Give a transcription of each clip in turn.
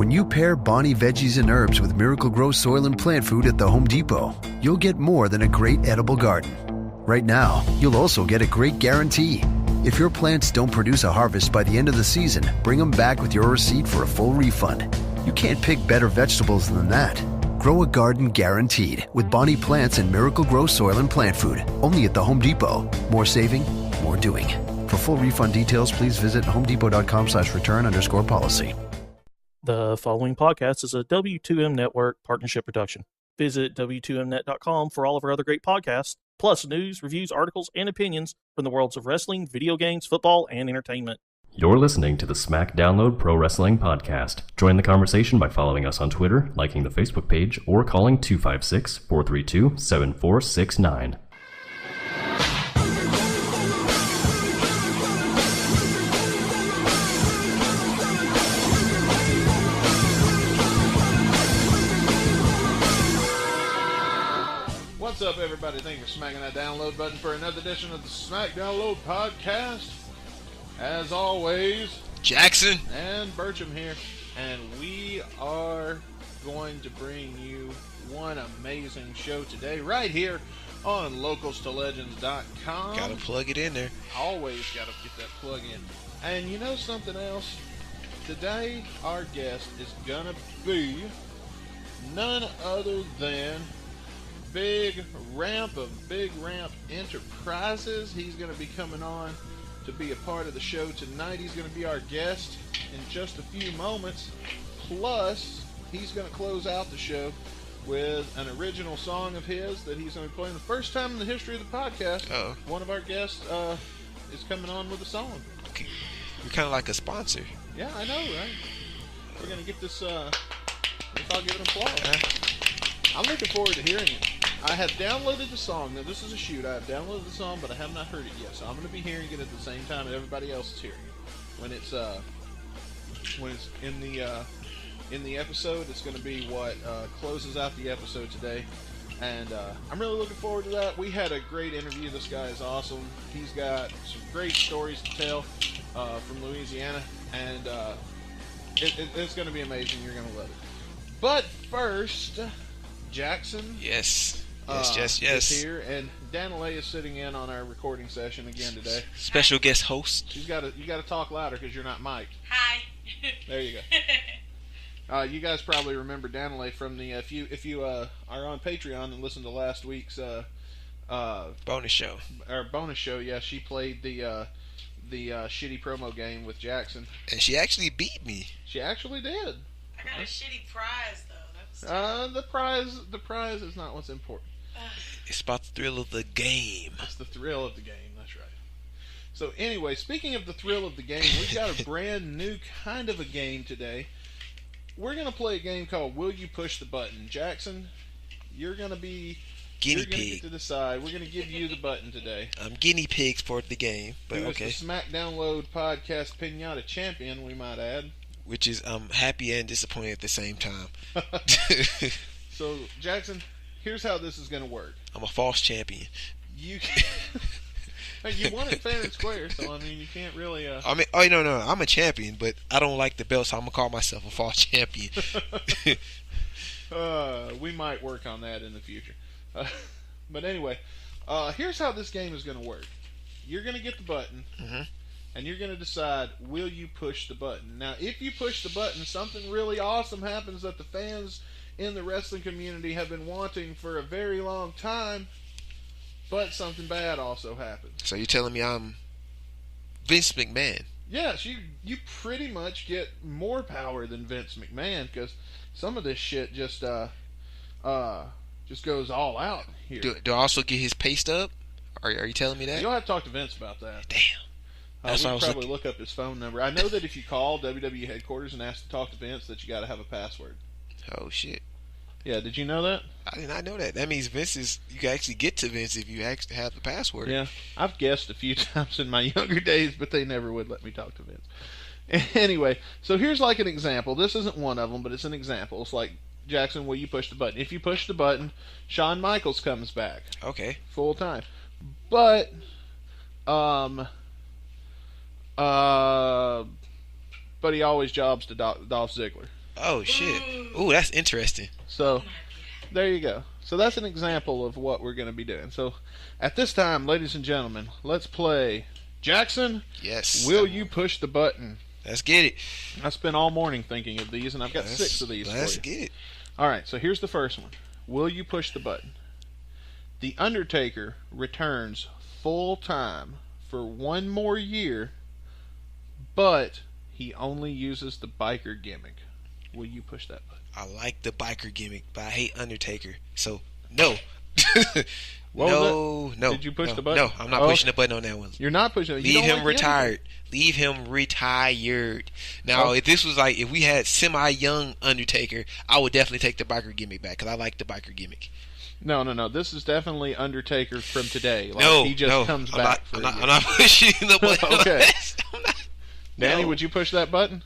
When you pair Bonnie veggies and herbs with Miracle-Gro soil and plant food at the Home Depot, you'll get more than a great edible garden. Right now, you'll also get a great guarantee. If your plants don't produce a harvest by the end of the season, bring them back with your receipt for a full refund. You can't pick better vegetables than that. Grow a garden guaranteed with Bonnie Plants and Miracle-Gro soil and plant food. Only at the Home Depot. More saving, more doing. For full refund details, please visit homedepot.com/return_policy. The following podcast is a W2M Network partnership production. Visit W2Mnet.com for all of our other great podcasts, plus news, reviews, articles, and opinions from the worlds of wrestling, video games, football, and entertainment. You're listening to the Smack Download Pro Wrestling Podcast. Join the conversation by following us on Twitter, liking the Facebook page, or calling 256-432-7469. What's up, everybody? Thank you for smacking that download button for another edition of the Smack Download Podcast. As always, Jackson and Bertram here, and we are going to bring you one amazing show today, right here on LocalsToLegends.com. Gotta plug it in there. Always gotta get that plug in. And you know something else? Today, our guest is gonna be none other than Big Ramp of Big Ramp Enterprises. He's going to be coming on to be a part of the show tonight. He's going to be our guest in just a few moments. Plus, he's going to close out the show with an original song of his that he's going to be playing the first time in the history of the podcast. Uh-oh. One of our guests is coming on with a song. Okay. You're kind of like a sponsor. Yeah, I know, right? We're going to get this, I'll give it applause. I'm looking forward to hearing it. I have downloaded the song. Now, this is a shoot. I have downloaded the song, but I have not heard it yet. So I'm going to be hearing it at the same time that everybody else is hearing it. When it's in the episode, it's going to be what closes out the episode today. And I'm really looking forward to that. We had a great interview. This guy is awesome. He's got some great stories to tell from Louisiana, and it's going to be amazing. You're going to love it. But first, Jackson. Yes. Yes. Is here, and Danilea is sitting in on our recording session again today. Special guest host. You got to talk louder because you're not mic'd. Hi. There you go. You guys probably remember Danilea from the if you are on Patreon and listen to last week's bonus show. Our bonus show. Yeah, she played the shitty promo game with Jackson, and she actually beat me. She actually did. I got a shitty prize though. The prize is not what's important. It's about the thrill of the game. It's the thrill of the game, that's right. So anyway, speaking of the thrill of the game, we've got a brand new kind of a game today. We're going to play a game called Will You Push the Button? Jackson, you're going to be guinea you're going to pig. get to decide. We're going to give you the button today. I'm guinea pigs for the game, but Who okay. is the Smack Download Podcast Pinata Champion, we might add. Which is happy and disappointed at the same time. So, Jackson, here's how this is going to work. I'm a false champion. You won it fair and square, so I mean you can't really. I mean, no, I'm a champion, but I don't like the belt, so I'm gonna call myself a false champion. We might work on that in the future. But anyway, here's how this game is going to work. You're going to get the button. Mm-hmm. And you're going to decide, will you push the button? Now, if you push the button, something really awesome happens that the fans in the wrestling community have been wanting for a very long time, but something bad also happens. So you're telling me I'm Vince McMahon? Yes, you pretty much get more power than Vince McMahon, because some of this shit just goes all out here. Do I also get his pay stub? Are you telling me that? You'll have to talk to Vince about that. Damn. We could probably look up his phone number. I know that if you call WWE headquarters and ask to talk to Vince, that you got to have a password. Oh shit! Yeah, did you know that? I did not know that. That means you can actually get to Vince if you actually have the password. Yeah, I've guessed a few times in my younger days, but they never would let me talk to Vince. Anyway, so here's like an example. This isn't one of them, but it's an example. It's like, Jackson, will you push the button? If you push the button, Shawn Michaels comes back. Okay. Full time. But he always jobs to Dolph Ziggler. Oh shit. Ooh, that's interesting. So there you go. So that's an example of what we're going to be doing. So at this time, ladies and gentlemen, let's play Jackson. Yes. Will you push the button? Let's get it. I spent all morning thinking of these, and I've got 6 of these Let's for you. get it. All right, so here's the first one. Will you push the button? The Undertaker returns full time for 1 more year, but he only uses the biker gimmick. Will you push that button? I like the biker gimmick, but I hate Undertaker. So no. What no. Did you push the button? No, I'm not pushing the button on that one. You're not pushing it. Leave him retired. Leave him retired. Now, if this was like, if we had semi-young Undertaker, I would definitely take the biker gimmick back because I like the biker gimmick. No. This is definitely Undertaker from today. Like, No, he just comes back. I'm not pushing the button. Okay. I'm not, Danny, no. would you push that button?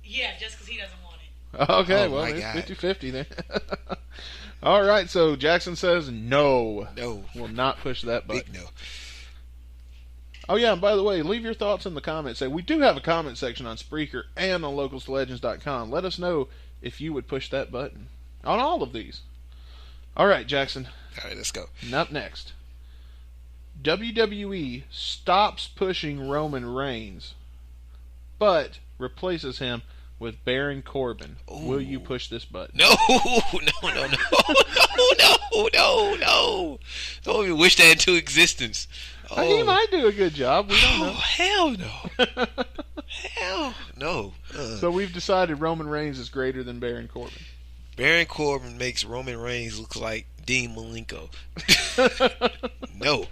Yeah, just because he doesn't want it. Okay, Oh, well, my it's God. 50-50 then. All right, so Jackson says no. No. Will not push that button. Big no. Oh, yeah, and by the way, leave your thoughts in the comments. We do have a comment section on Spreaker and on localslegends.com. Let us know if you would push that button on all of these. All right, Jackson. All right, let's go. And up next, WWE stops pushing Roman Reigns, but replaces him with Baron Corbin. Ooh. Will you push this button? No. Don't even wish that into existence. He might do a good job. We don't know. Hell no. Hell no. So we've decided Roman Reigns is greater than Baron Corbin. Baron Corbin makes Roman Reigns look like Dean Malenko. No.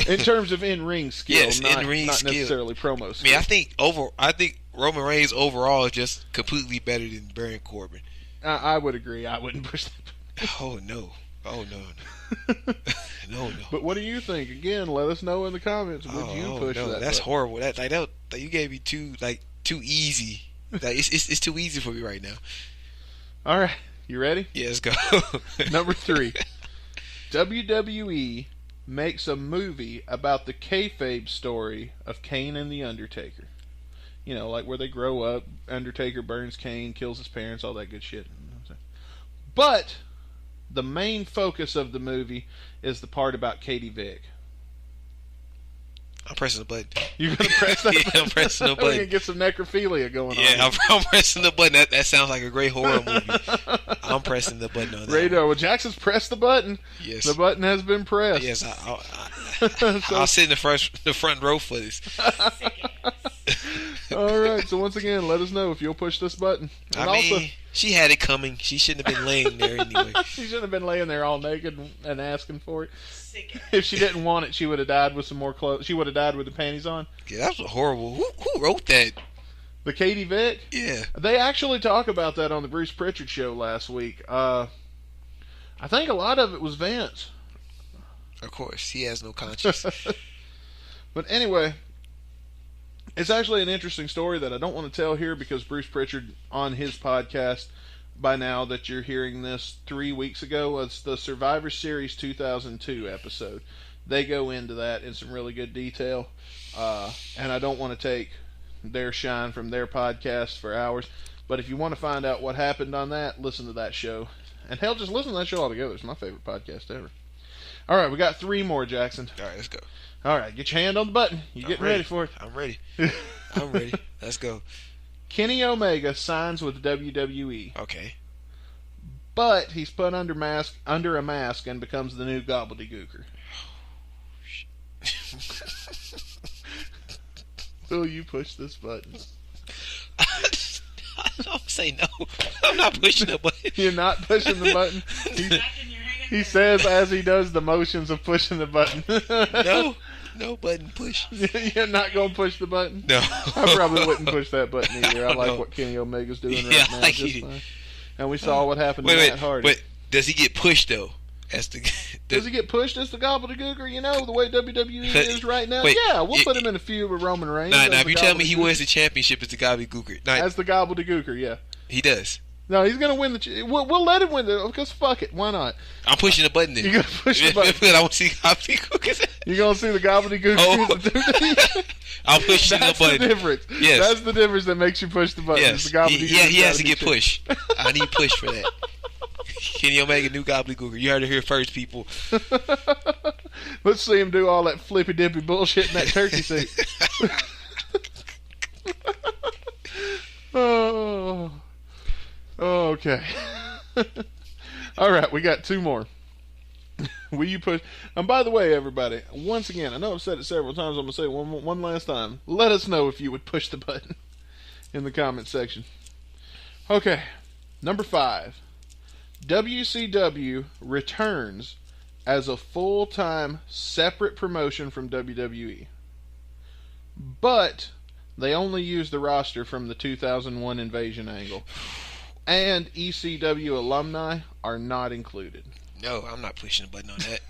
In terms of in-ring skill, Yes, not in-ring skill. necessarily promo I skill. mean, I think Roman Reigns overall is just completely better than Baron Corbin. I would agree. I wouldn't push that button. Oh no. No. But what do you think? Again, let us know in the comments. Would you push no, that that's button? horrible. That you gave me too easy. Like it's too easy for me right now. All right. You ready? Yeah, let's go. Number 3. WWE makes a movie about the kayfabe story of Kane and The Undertaker. You know, like where they grow up, Undertaker burns Kane, kills his parents, all that good shit. But the main focus of the movie is the part about Katie Vick. I'm pressing the button. You're going to press that Yeah, button? I'm pressing the We're going button. to get some necrophilia going on. Yeah, I'm pressing the button. That sounds like a great horror movie. I'm pressing the button on that. Radar. Well, Jackson's pressed the button. Yes. The button has been pressed. Yes, I'll sit in the front row for this. All right. So once again, let us know if you'll push this button. And I mean, she had it coming. She shouldn't have been laying there anyway. she shouldn't have been laying there all naked and asking for it. Sick. If she didn't want it, she would have died with some more clothes. She would have died with the panties on. Yeah, that was horrible. Who wrote that? The Katie Vick. Yeah. They actually talk about that on the Bruce Pritchard show last week. I think a lot of it was Vince. Of course, he has no conscience. But anyway, it's actually an interesting story that I don't want to tell here because Bruce Pritchard on his podcast, by now that you're hearing this 3 weeks ago, it's the Survivor Series 2002 episode. They go into that in some really good detail, and I don't want to take their shine from their podcast for hours. But if you want to find out what happened on that, listen to that show. And hell, just listen to that show altogether. It's my favorite podcast ever. All right, we got 3 more, Jackson. All right, let's go. All right, get your hand on the button. You getting ready for it? I'm ready. I'm ready. Let's go. Kenny Omega signs with WWE, Okay. but he's put under a mask and becomes the new gobbledygooker. Will you push this button? I'm saying no. I'm not pushing the button. You're not pushing the button? Back in your hand. He says as he does the motions of pushing the button. No button push. You're not going to push the button? No. I probably wouldn't push that button either. I like No. what Kenny Omega's doing Yeah, right now. I like Just it. fine. And we saw what happened to Wait, Matt Hardy. but does he get pushed though? As the Does he get pushed as the gobbledygooker? You know, the way WWE is right now? Wait, Yeah, we'll put him in a feud with Roman Reigns. Nah, as if the you tell me he gobbledygooker. wins the championship as the gobbledygooker, nah, As the gobbledygooker, yeah. he does. No, he's gonna win the. We'll let him win because fuck it, why not? I'm pushing the button. Then. You gonna push the button? I want to see gobbledygook. You gonna see the gobbledygook? Oh. I'm pushing the button. That's the difference. Yes. That's the difference that makes you push the button. Yes. The gobbledygook He has to get checked. pushed. I need push for that. Kenny Omega, new gobbledygooker. You heard it here first, people. Let's see him do all that flippy dippy bullshit in that turkey suit. Oh. Okay. All right, we got two more. Will you push? And by the way, everybody, once again, I know I've said it several times. I'm gonna say it one last time. Let us know if you would push the button in the comment section. Okay, number 5. WCW returns as a full-time separate promotion from WWE, but they only use the roster from the 2001 Invasion angle, and ECW alumni are not included. No, I'm not pushing the button on that.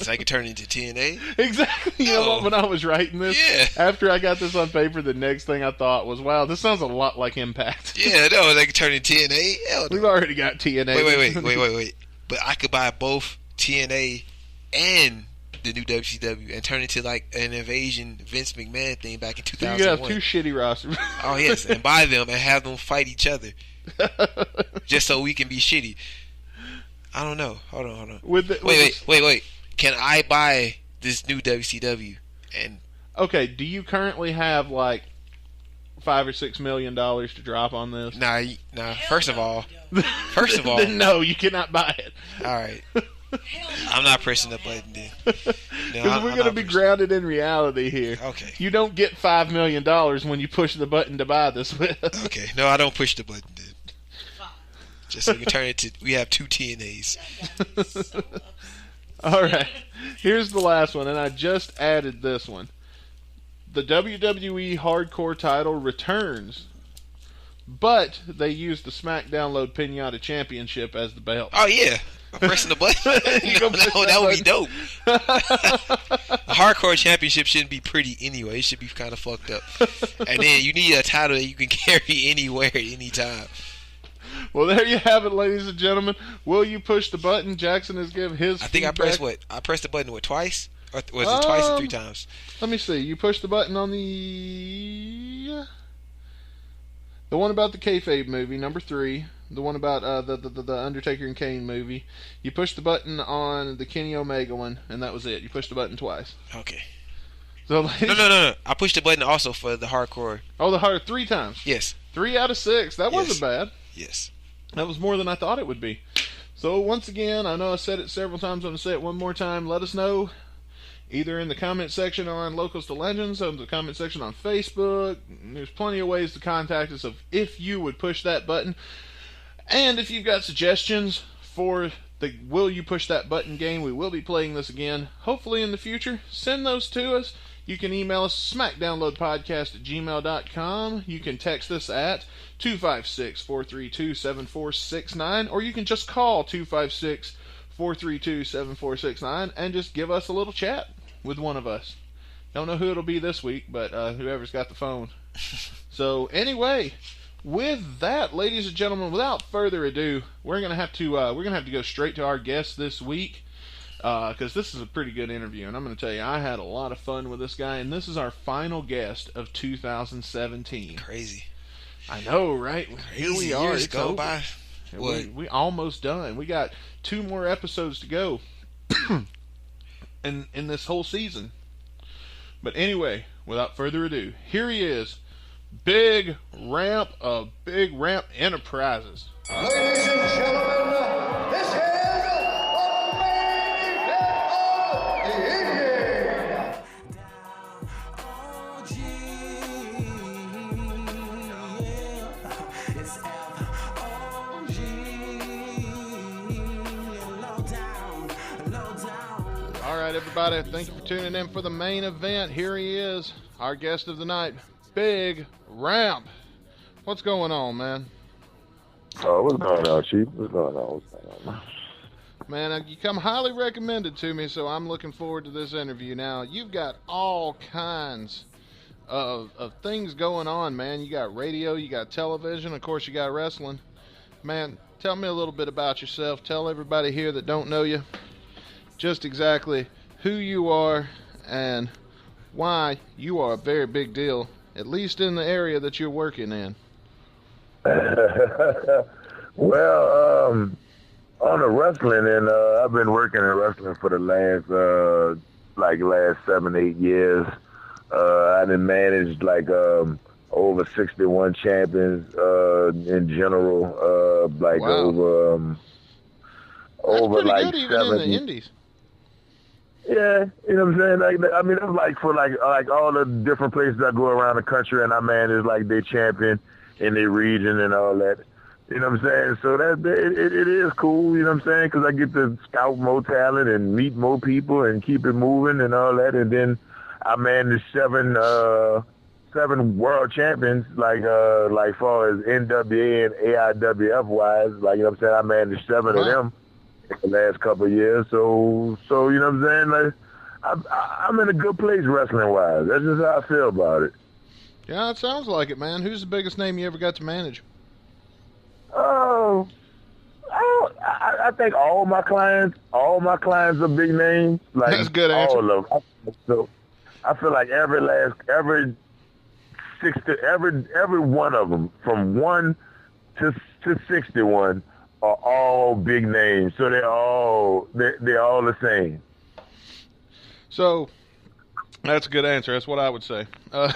So I can turn it into TNA. Exactly. You know what? When I was writing this, Yeah. after I got this on paper, the next thing I thought was, wow, this sounds a lot like Impact. Yeah, no, they can turn it into TNA. Hell no. We've already got TNA. Wait. But I could buy both TNA and the new WCW and turn it to like an Invasion Vince McMahon thing back in So you could have 2001. two shitty rosters. Oh yes, and buy them and have them fight each other, just so we can be shitty. I don't know. Hold on. Wait. Can I buy this new WCW? And Okay, do you currently have like $5 or $6 million to drop on this? nah. First of all, Then no, you cannot buy it. all right. I'm not pressing the button then. Because we're going to be grounded in reality here. Okay. You don't get $5 million when you push the button to buy this with. Okay. No, I don't push the button then. Just so we can turn it to. We have two TNAs. All right. Here's the last one, and I just added this one. The WWE Hardcore title returns, but they use the SmackDown Load Pinata Championship as the belt. Oh yeah. I'm pressing the button. You gonna push that that would be button? dope. A hardcore championship shouldn't be pretty anyway. It should be kind of fucked up. And then you need a title that you can carry anywhere at any time. Well, there you have it, ladies and gentlemen. Will you push the button? Jackson has given his I think I feedback. pressed what? I pressed the button twice? Or was it twice or 3 times? Let me see. You pushed the button on the one about the kayfabe movie, number 3. The one about the Undertaker and Kane movie. You pushed the button on the Kenny Omega one, and that was it. You pushed the button twice. Okay. So, ladies, No. I pushed the button also for the hardcore. Oh, the hard 3 times. Yes. 3 out of 6. That Yes. wasn't bad. Yes. That was more than I thought it would be. So once again, I know I said it several times. I'm going to say it one more time. Let us know either in the comment section on Locals to Legends, or in the comment section on Facebook. There's plenty of ways to contact us of if you would push that button. And if you've got suggestions for the Will You Push That Button game, we will be playing this again, hopefully in the future. Send those to us. You can email us smackdownloadpodcast@gmail.com. You can text us at 256-432-7469, or you can just call 256-432-7469 and just give us a little chat with one of us. Don't know who it'll be this week, but whoever's got the phone. So anyway, with that, ladies and gentlemen, without further ado, we're gonna have to go straight to our guest this week. Because this is a pretty good interview, and I'm going to tell you, I had a lot of fun with this guy, and this is our final guest of 2017. Crazy. I know, right? Here we are. Years It's go over. by. We almost done. We got 2 more episodes to go in this whole season. But anyway, without further ado, here he is, Big Ramp of Big Ramp Enterprises. Ladies and gentlemen, this is the main event of the evening. All right, everybody, thank you for tuning in for the main event. Here he is, our guest of the night, Big Ramp. What's going on, man? What's going on, Chief? What's going on? Man, you come highly recommended to me, so I'm looking forward to this interview. Now, you've got all kinds of things going on, man. You got radio, you got television, of course you got wrestling. Man, tell me a little bit about yourself. Tell everybody here that don't know you just exactly who you are and why you are a very big deal, at least in the area that you're working in. Well, on the wrestling, and I've been working in wrestling for the last 7-8 years. I done managed over 61 champions in general. Wow. Over pretty like good even 70. in the indies. Yeah, you know what I'm saying? It's like for all the different places I go around the country, and I manage like their champion in their region and all that. You know what I'm saying? So it is cool, you know what I'm saying? Because I get to scout more talent and meet more people and keep it moving and all that. And then I manage seven world champions, like far as NWA and AIWF wise. Like, you know what I'm saying? I managed 7 of them in the last couple of years. So you know what I'm saying? Like, I'm in a good place wrestling wise. That's just how I feel about it. Yeah, it sounds like it, man. Who's the biggest name you ever got to manage? I think all my clients are big names. Like, that's a good answer. All of them. So I feel like every one of them, from 1 to 61, are all big names. So they're all the same. So that's a good answer. That's what I would say. Hey,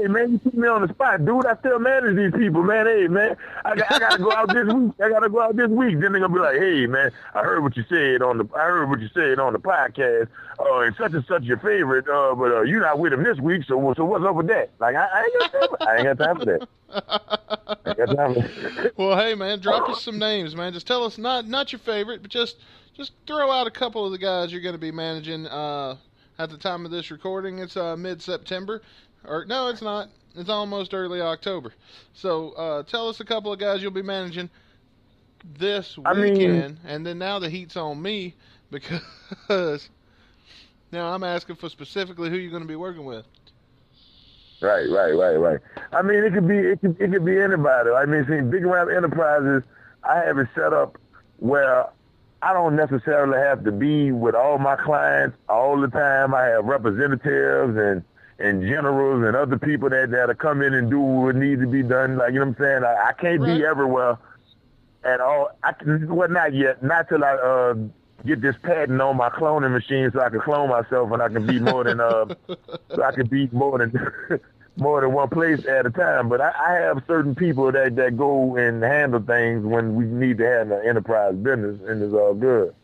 man, you put me on the spot, dude. I still manage these people, man. Hey, man, I gotta go out this week. Then they're gonna be like, hey, man, I heard what you said on the podcast. And such your favorite. But you're not with him this week. So what's up with that? Like, I ain't got time for that. Well, hey, man, drop us some names, man. Just tell us not your favorite, but just throw out a couple of the guys you're going to be managing at the time of this recording. It's mid-September. Or no, it's not. It's almost early October. So tell us a couple of guys you'll be managing this weekend. And then now the heat's on me because now I'm asking for specifically who you're going to be working with. Right. I mean, it could be anybody. I mean, see, Big Rap Enterprises, I have it set up where I don't necessarily have to be with all my clients all the time. I have representatives and generals and other people that'll come in and do what needs to be done. Like, you know what I'm saying? I can't be everywhere at all. Not yet. Not till I get this patent on my cloning machine so I can clone myself and I can be more than more than one place at a time. But I have certain people that go and handle things when we need to have an enterprise business, and it's all good.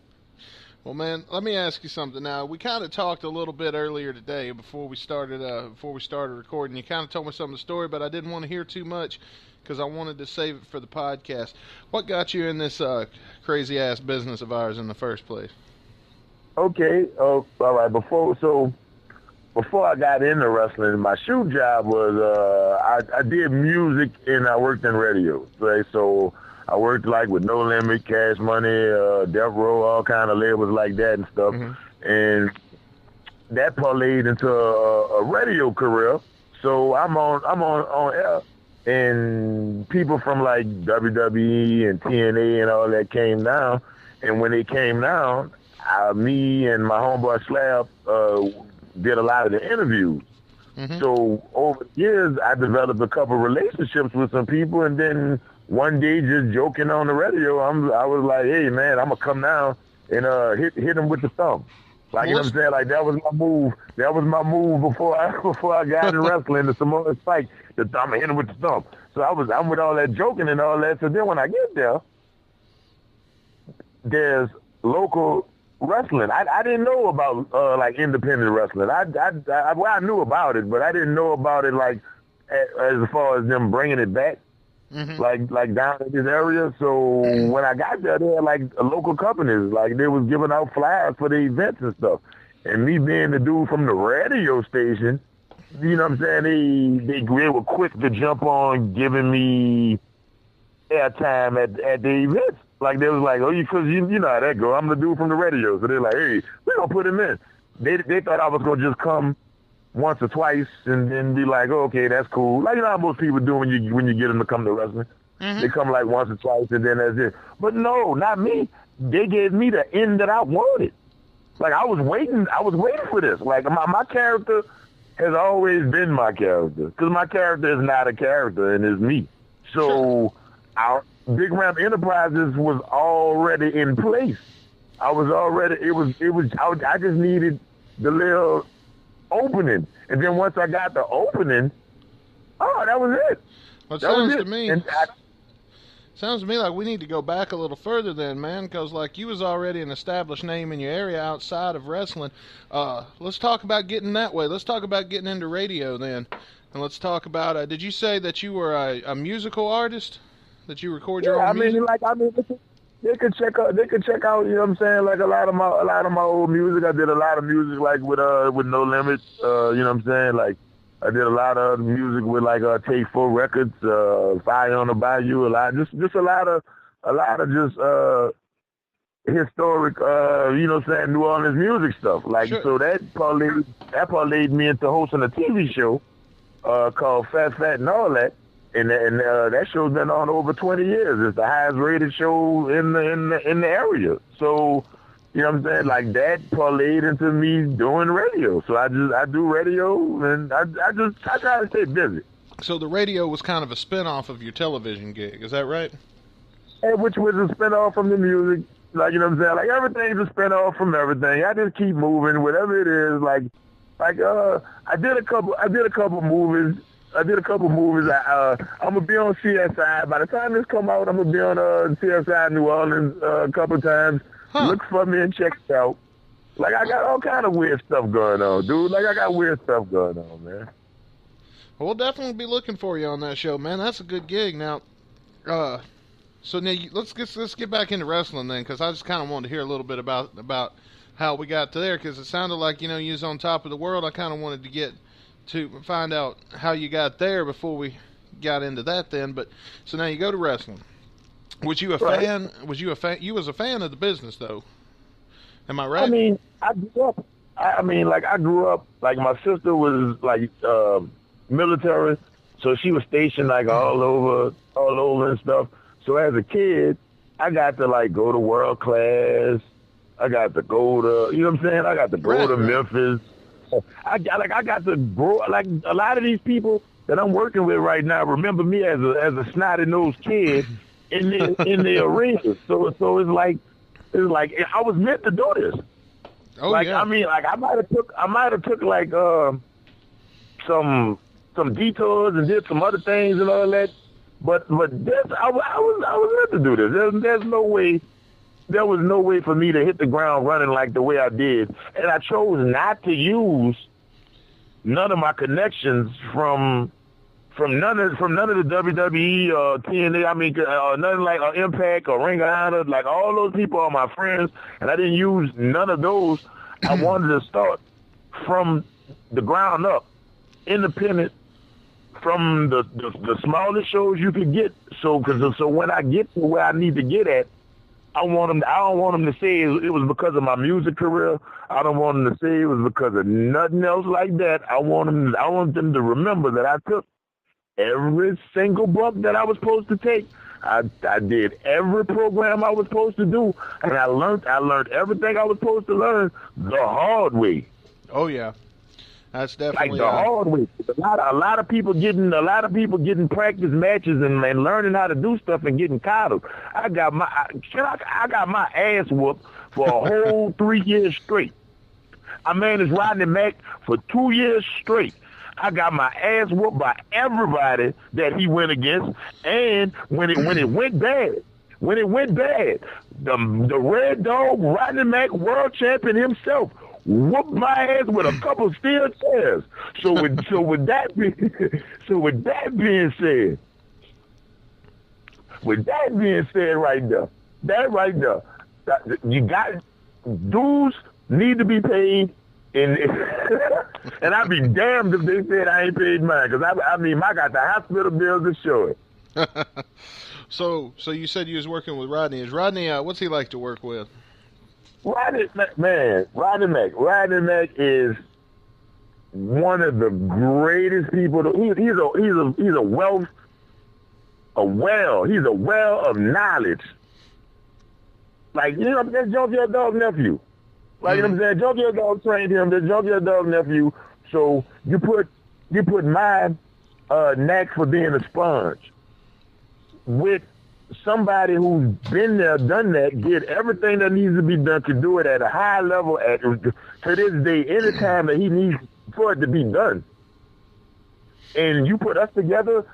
Well, man, let me ask you something. Now, we kind of talked a little bit earlier today before we started recording. You kind of told me some of the story, but I didn't want to hear too much because I wanted to save it for the podcast. What got you in this crazy-ass business of ours in the first place? Okay. All right. Before I got into wrestling, my shoe job was I did music and I worked in radio. Right? So I worked like with No Limit, Cash Money, Death Row, all kind of labels like that and stuff. Mm-hmm. And that parlayed into a radio career. So I'm on air, and people from like WWE and TNA and all that came down. And when they came down, me and my homeboy Slab did a lot of the interviews. Mm-hmm. So over the years, I developed a couple relationships with some people, and then one day, just joking on the radio, I was like, "Hey, man, I'm gonna come down and hit him with the thumb." Like, you know what I'm saying? Like, that was my move. That was my move before I got in wrestling. The Samoan Spike, the thumb, hit him with the thumb. So I'm with all that joking and all that. So then when I get there, there's local wrestling. I didn't know about like independent wrestling. I knew about it, but I didn't know about it like as far as them bringing it back. Mm-hmm. like down in this area. So when I got there, they had like local companies, like they was giving out flyers for the events and stuff. And me being the dude from the radio station, you know what I'm saying, they were quick to jump on giving me airtime at the events. Like they was like, oh, because you know how that go. I'm the dude from the radio. So they're like, hey, we're gonna put him in. They thought I was gonna just come once or twice and then be like, oh, okay, that's cool. Like, you know how most people do when you get them to come to wrestling. Mm-hmm. They come like once or twice and then that's it. But no, not me. They gave me the end that I wanted. Like, I was waiting for this. Like, my character has always been my character. Because my character is not a character, and it's me. So, our Big Ramp Enterprises was already in place. I just needed the little opening. And then once I got the opening, that was it. Well, it sounds to me... Sounds to me like we need to go back a little further then, man, because like you was already an established name in your area outside of wrestling. Let's talk about getting that way. Let's talk about getting into radio then. And let's talk about, did you say that you were a musical artist? That you record your own music? They could check out, you know what I'm saying, like a lot of my old music. I did a lot of music like with No Limit, you know what I'm saying, like I did a lot of music with like Take 4 Records, Fire on the Bayou, just a lot of historic, you know what I'm saying, New Orleans music stuff. Like, sure. So that parlayed me into hosting a TV show called Fat and All That. And that show's been on over 20 years. It's the highest rated show in the area. So, you know what I'm saying? Like, that parlayed into me doing radio. So I do radio, and I try to stay busy. So the radio was kind of a spinoff of your television gig, is that right? And which was a spinoff from the music. Like, you know what I'm saying? Like, everything's a spinoff from everything. I just keep moving, whatever it is. Like I did a couple movies. I'm gonna be on CSI. By the time this come out, I'm gonna be on CSI New Orleans a couple times. Huh. Look for me and check it out. Like, I got all kind of weird stuff going on, dude. Like, I got weird stuff going on, man. Well, we'll definitely be looking for you on that show, man. That's a good gig. Now, so now let's get back into wrestling then, because I just kind of wanted to hear a little bit about how we got to there, because it sounded like, you know, you was on top of the world. I kind of wanted to find out how you got there before we got into that then. But so now you go to wrestling. Was you a fan? You was a fan of the business, though. Am I right? I mean, I grew up. Like, my sister was like military, so she was stationed like all over and stuff. So as a kid, I got to like go to world class. I got to go to, you know what I'm saying? I got to go to Memphis. I got to grow. Like, a lot of these people that I'm working with right now remember me as a snotty nosed kid in the arena. So it's like I was meant to do this. Oh, like, yeah. I mean, like, I might have took like some detours and did some other things and all that. But this, I was meant to do this. There was no way for me to hit the ground running like the way I did, and I chose not to use none of my connections from none of the WWE or TNA. I mean, nothing like Impact or Ring of Honor. Like, all those people are my friends, and I didn't use none of those. I wanted to start from the ground up, independent, from the smallest shows you could get. So when I get to where I need to get at, I don't want them to say it was because of my music career. I don't want them to say it was because of nothing else like that. I want them to remember that I took every single bump that I was supposed to take. I did every program I was supposed to do, and I learned everything I was supposed to learn the hard way. Oh yeah, that's definitely like the hard way. A lot of people getting practice matches and learning how to do stuff and getting coddled. I got my ass whooped for a whole 3 years straight. I managed Rodney Mack for 2 years straight. I got my ass whooped by everybody that he went against, and when it went bad, the Red Dog, Rodney Mack, world champion himself, whooped my ass with a couple steel chairs. So with that being said, right there, you got dues need to be paid. And I'd be damned if they said I ain't paid mine, because I mean, I got the hospital bills to show it. So you said you was working with Rodney. Is Rodney, what's he like to work with? Rodney Mack is one of the greatest people. He's a well of knowledge. Like, you know, that's Junkyard Dog nephew. Like, you know what I'm saying? Junkyard Dog trained him. That's Junkyard Dog nephew. So you put my knack for being a sponge with somebody who's been there, done that, did everything that needs to be done to do it at a high level to this day, anytime that he needs for it to be done. And you put us together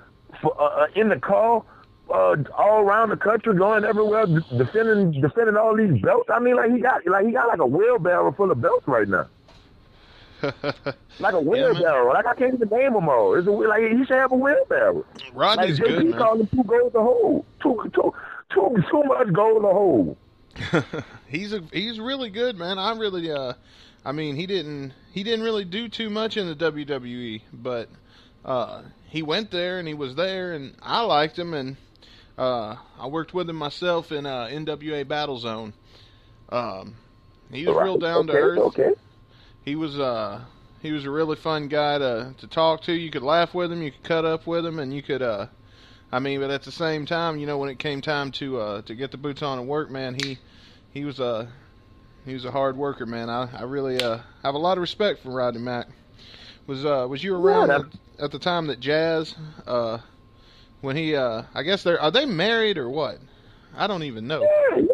for, in the car, all around the country, going everywhere, defending all these belts. I mean, he got like a wheelbarrow full of belts right now. Like a wheelbarrow. Like I can't even name them all. Like he should have a wheelbarrow. Rodney's like, good, man. Called him 2 goals to hold. Too much goal to hold. He's really good, man. I really I mean, he didn't really do too much in the WWE, but he went there and he was there, and I liked him, and I worked with him myself in NWA Battlezone. He was real down to earth. Okay. He was a really fun guy to talk to. You could laugh with him, you could cut up with him, and you could I mean, but at the same time, you know, when it came time to get the boots on and work, man, he was a hard worker, man. I really have a lot of respect for Rodney Mack. Was you around at the time that Jazz when he I guess are they married or what? I don't even know. Yeah.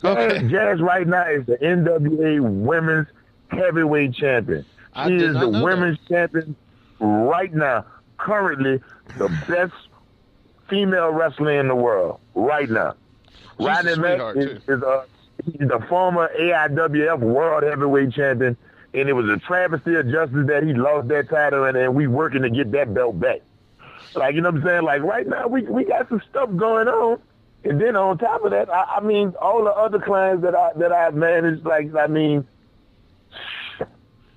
Okay. Jazz right now is the NWA Women's Heavyweight Champion. She is the women's champion right now. Currently, the best female wrestler in the world right now. Rodney Mack is he's the former AIWF World Heavyweight Champion, and it was a travesty of justice that he lost that title, and we working to get that belt back. Like, you know what I'm saying? Like, right now, we got some stuff going on. And then on top of that, I mean, all the other clients that I've managed, like, I mean,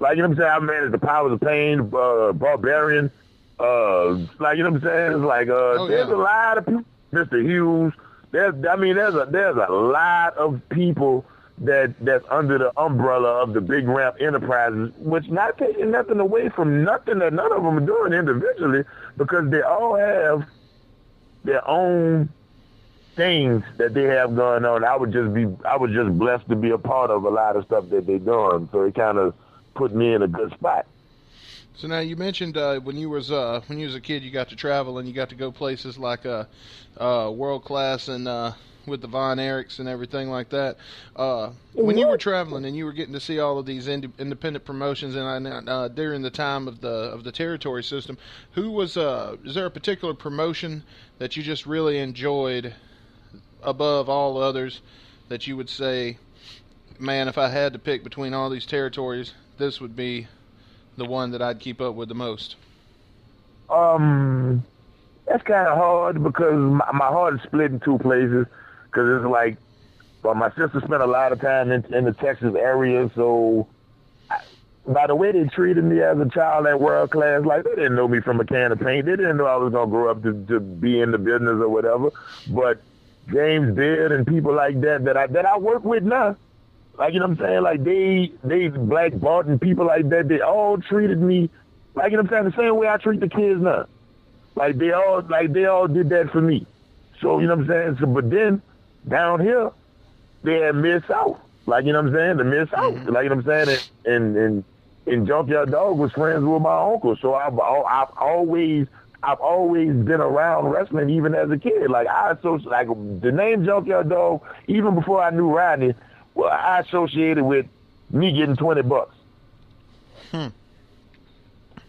like, you know what I'm saying? I managed the Powers of Pain, Barbarian, like, you know what I'm saying? It's like, there's a lot of people, Mr. Hughes. There's a lot of people that's under the umbrella of the Big Ramp Enterprises, which not taking nothing away from nothing that none of them are doing individually, because they all have their own things that they have going on. I was just blessed to be a part of a lot of stuff that they're doing, so it kind of put me in a good spot. So now you mentioned when you was a kid, you got to travel and you got to go places like World Class and with the Von Erichs and everything like that. When you were traveling and you were getting to see all of these independent promotions and during the time of the territory system, is there a particular promotion that you just really enjoyed above all others that you would say, man, if I had to pick between all these territories, this would be the one that I'd keep up with the most? That's kind of hard because my heart is split in two places. Because it's like, well, my sister spent a lot of time in the Texas area, so by the way they treated me as a child at World Class, like, they didn't know me from a can of paint. They didn't know I was going to grow up to be in the business or whatever. But James Beard and people like that I work with now, like, you know what I'm saying? Like, they Black Barton, people like that, they all treated me, like, you know what I'm saying, the same way I treat the kids now. Like, they all did that for me. So, you know what I'm saying? So, but then, down here, they had Mid-South. Like, you know what I'm saying? The Mid-South. Mm-hmm. Like, you know what I'm saying? And Junkyard Dog was friends with my uncle. So I've always been around wrestling even as a kid. Like, the name Junkyard Dog, even before I knew Rodney, well, I associated with me getting $20.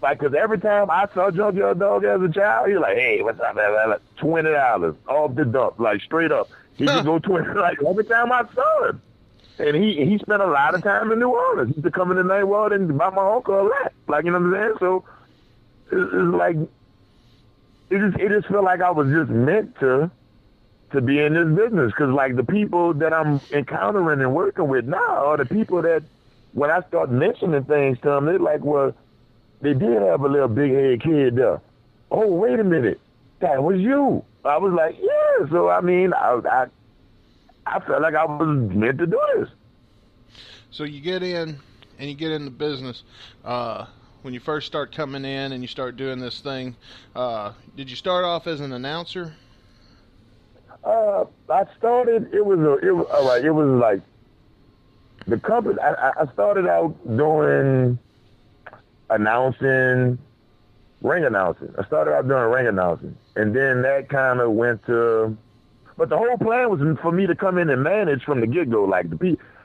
Like, because every time I saw Junkyard Dog as a child, he was like, hey, what's up, man? Like, $20 off the dump, like, straight up. He could go 20, like, every time I saw him. And he spent a lot of time in New Orleans. He used to come in the night world and buy my uncle a lot. Like, you know what I'm saying? So, it's like, it just felt like I was just meant to be in this business. Because, like, the people that I'm encountering and working with now are the people that, when I start mentioning things to them, they're like, well, they did have a little big-head kid there. Oh, wait a minute. That was you. I was like, yeah. So, I mean, I felt like I was meant to do this. So you get in, and you get in the business. when you first start coming in and you start doing this thing, did you start off as an announcer? I started. It was all right. It was like the company. I started out doing announcing, ring announcing. I started out doing ring announcing, and then that kind of went to. But the whole plan was for me to come in and manage from the get-go. Like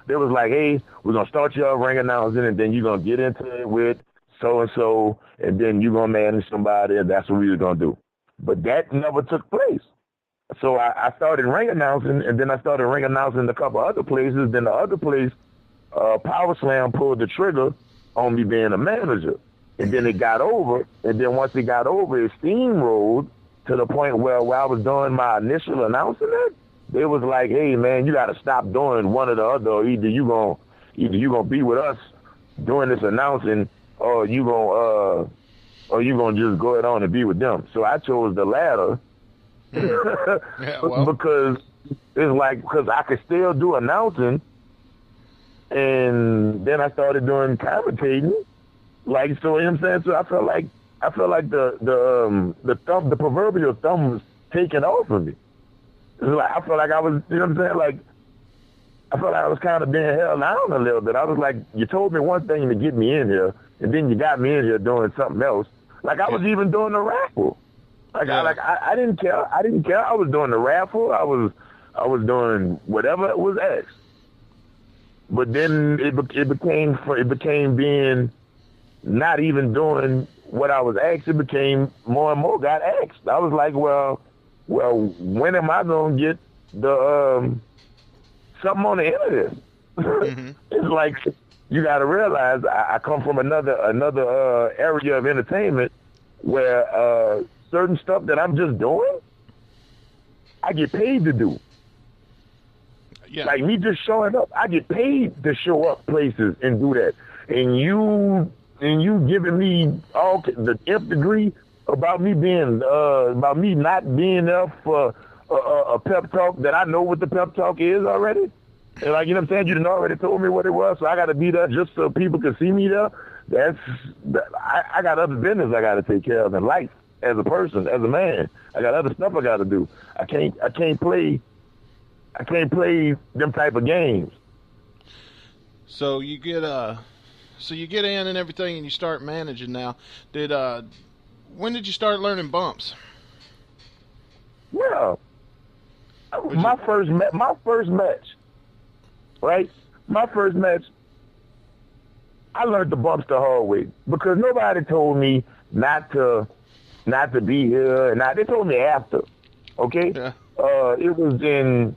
they was like, hey, we're gonna start you off ring announcing, and then you're gonna get into it with so and so, and then you're gonna manage somebody, and that's what we were gonna do. But that never took place. So I started ring announcing, and then I started ring announcing a couple other places. Then the other place, Power Slam pulled the trigger on me being a manager. And then it got over, and then once it got over, it steamrolled to the point where I was doing my initial announcing it, they was like, hey, man, you got to stop doing one or the other, or either you gonna be with us doing this announcing, or you gonna just go ahead on and be with them. So I chose the latter. Yeah, well. Because I could still do announcing, and then I started doing commentating, like, so, you know what I'm saying? So I felt like the proverbial thumb was taken off of me. It was like, I felt like I was, you know what I'm saying? Like, I felt like I was kind of being held down a little bit. I was like, you told me one thing to get me in here, and then you got me in here doing something else. Like, I was even doing the raffle. I didn't care. I didn't care. I was doing the raffle. I was doing whatever was asked. But then it became being not even doing what I was asked. It became more and more got asked. I was like, well, when am I gonna get the something on the end of this? Mm-hmm. It's like you got to realize I come from another area of entertainment where certain stuff that I'm just doing, I get paid to do. Yeah. Like me just showing up, I get paid to show up places and do that. And you giving me all the nth degree about me not being there for a pep talk that I know what the pep talk is already. And like, you know what I'm saying? You done already told me what it was, so I got to be there just so people can see me there. I got other business I got to take care of in life. As a person, as a man, I got other stuff I got to do. I can't play them type of games. So you get in and everything, and you start managing now. When did you start learning bumps? Well, my first match, right? My first match, I learned the bumps the hard way because nobody told me not to be here, and they told me after. Okay, yeah. It was in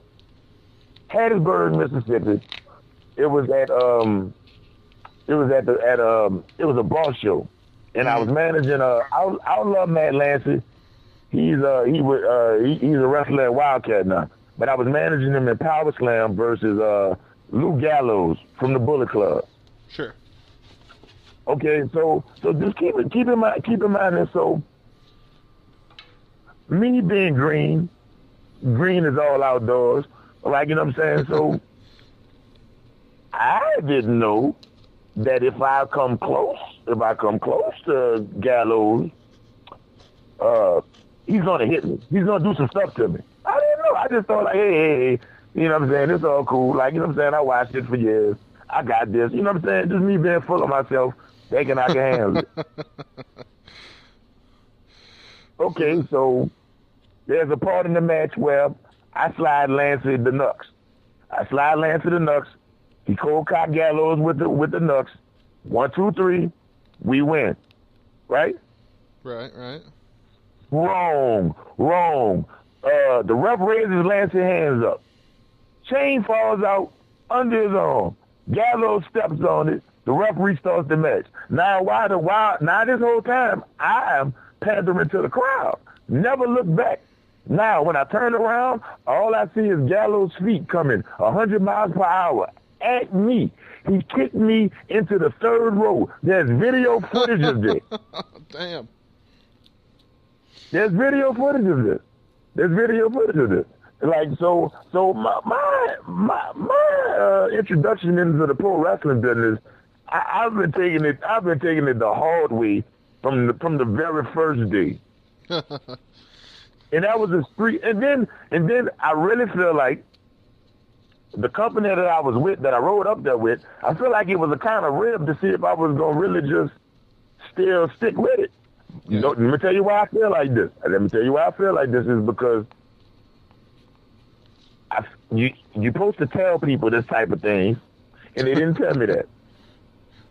Hattiesburg, Mississippi. It was a boss show, and I was managing Outlaw Matt Lancey. He's a wrestler at Wildcat now, but I was managing him in Power Slam versus Lou Gallows from the Bullet Club. Sure. Okay, so just keep in mind, and so. Me being green is all outdoors. Like, you know what I'm saying? So I didn't know that if I come close to Gallows, he's gonna hit me. He's gonna do some stuff to me. I didn't know. I just thought like, hey, you know what I'm saying? It's all cool. Like, you know what I'm saying? I watched it for years. I got this. You know what I'm saying? Just me being full of myself, thinking I can handle it. Okay, so there's a part in the match where I slide Lancey the Nux. He cold cock Gallows with the Nux. 1, 2, 3, we win. Right? Right. Wrong. The ref raises Lancey's hands up. Chain falls out under his arm. Gallows steps on it. The ref restarts the match. Now this whole time I am pandering to the crowd. Never look back. Now, when I turn around, all I see is Gallows' feet coming 100 miles per hour at me. He kicked me into the third row. There's video footage of this. Damn. There's video footage of this. Like, so my introduction into the pro wrestling business, I've been taking it the hard way from the very first day. And that was a street. And then I really feel like the company that I was with, that I rode up there with, I feel like it was a kind of rib to see if I was gonna really just still stick with it. Yeah. Let me tell you why I feel like this. Is because you're supposed to tell people this type of thing, and they didn't tell me that.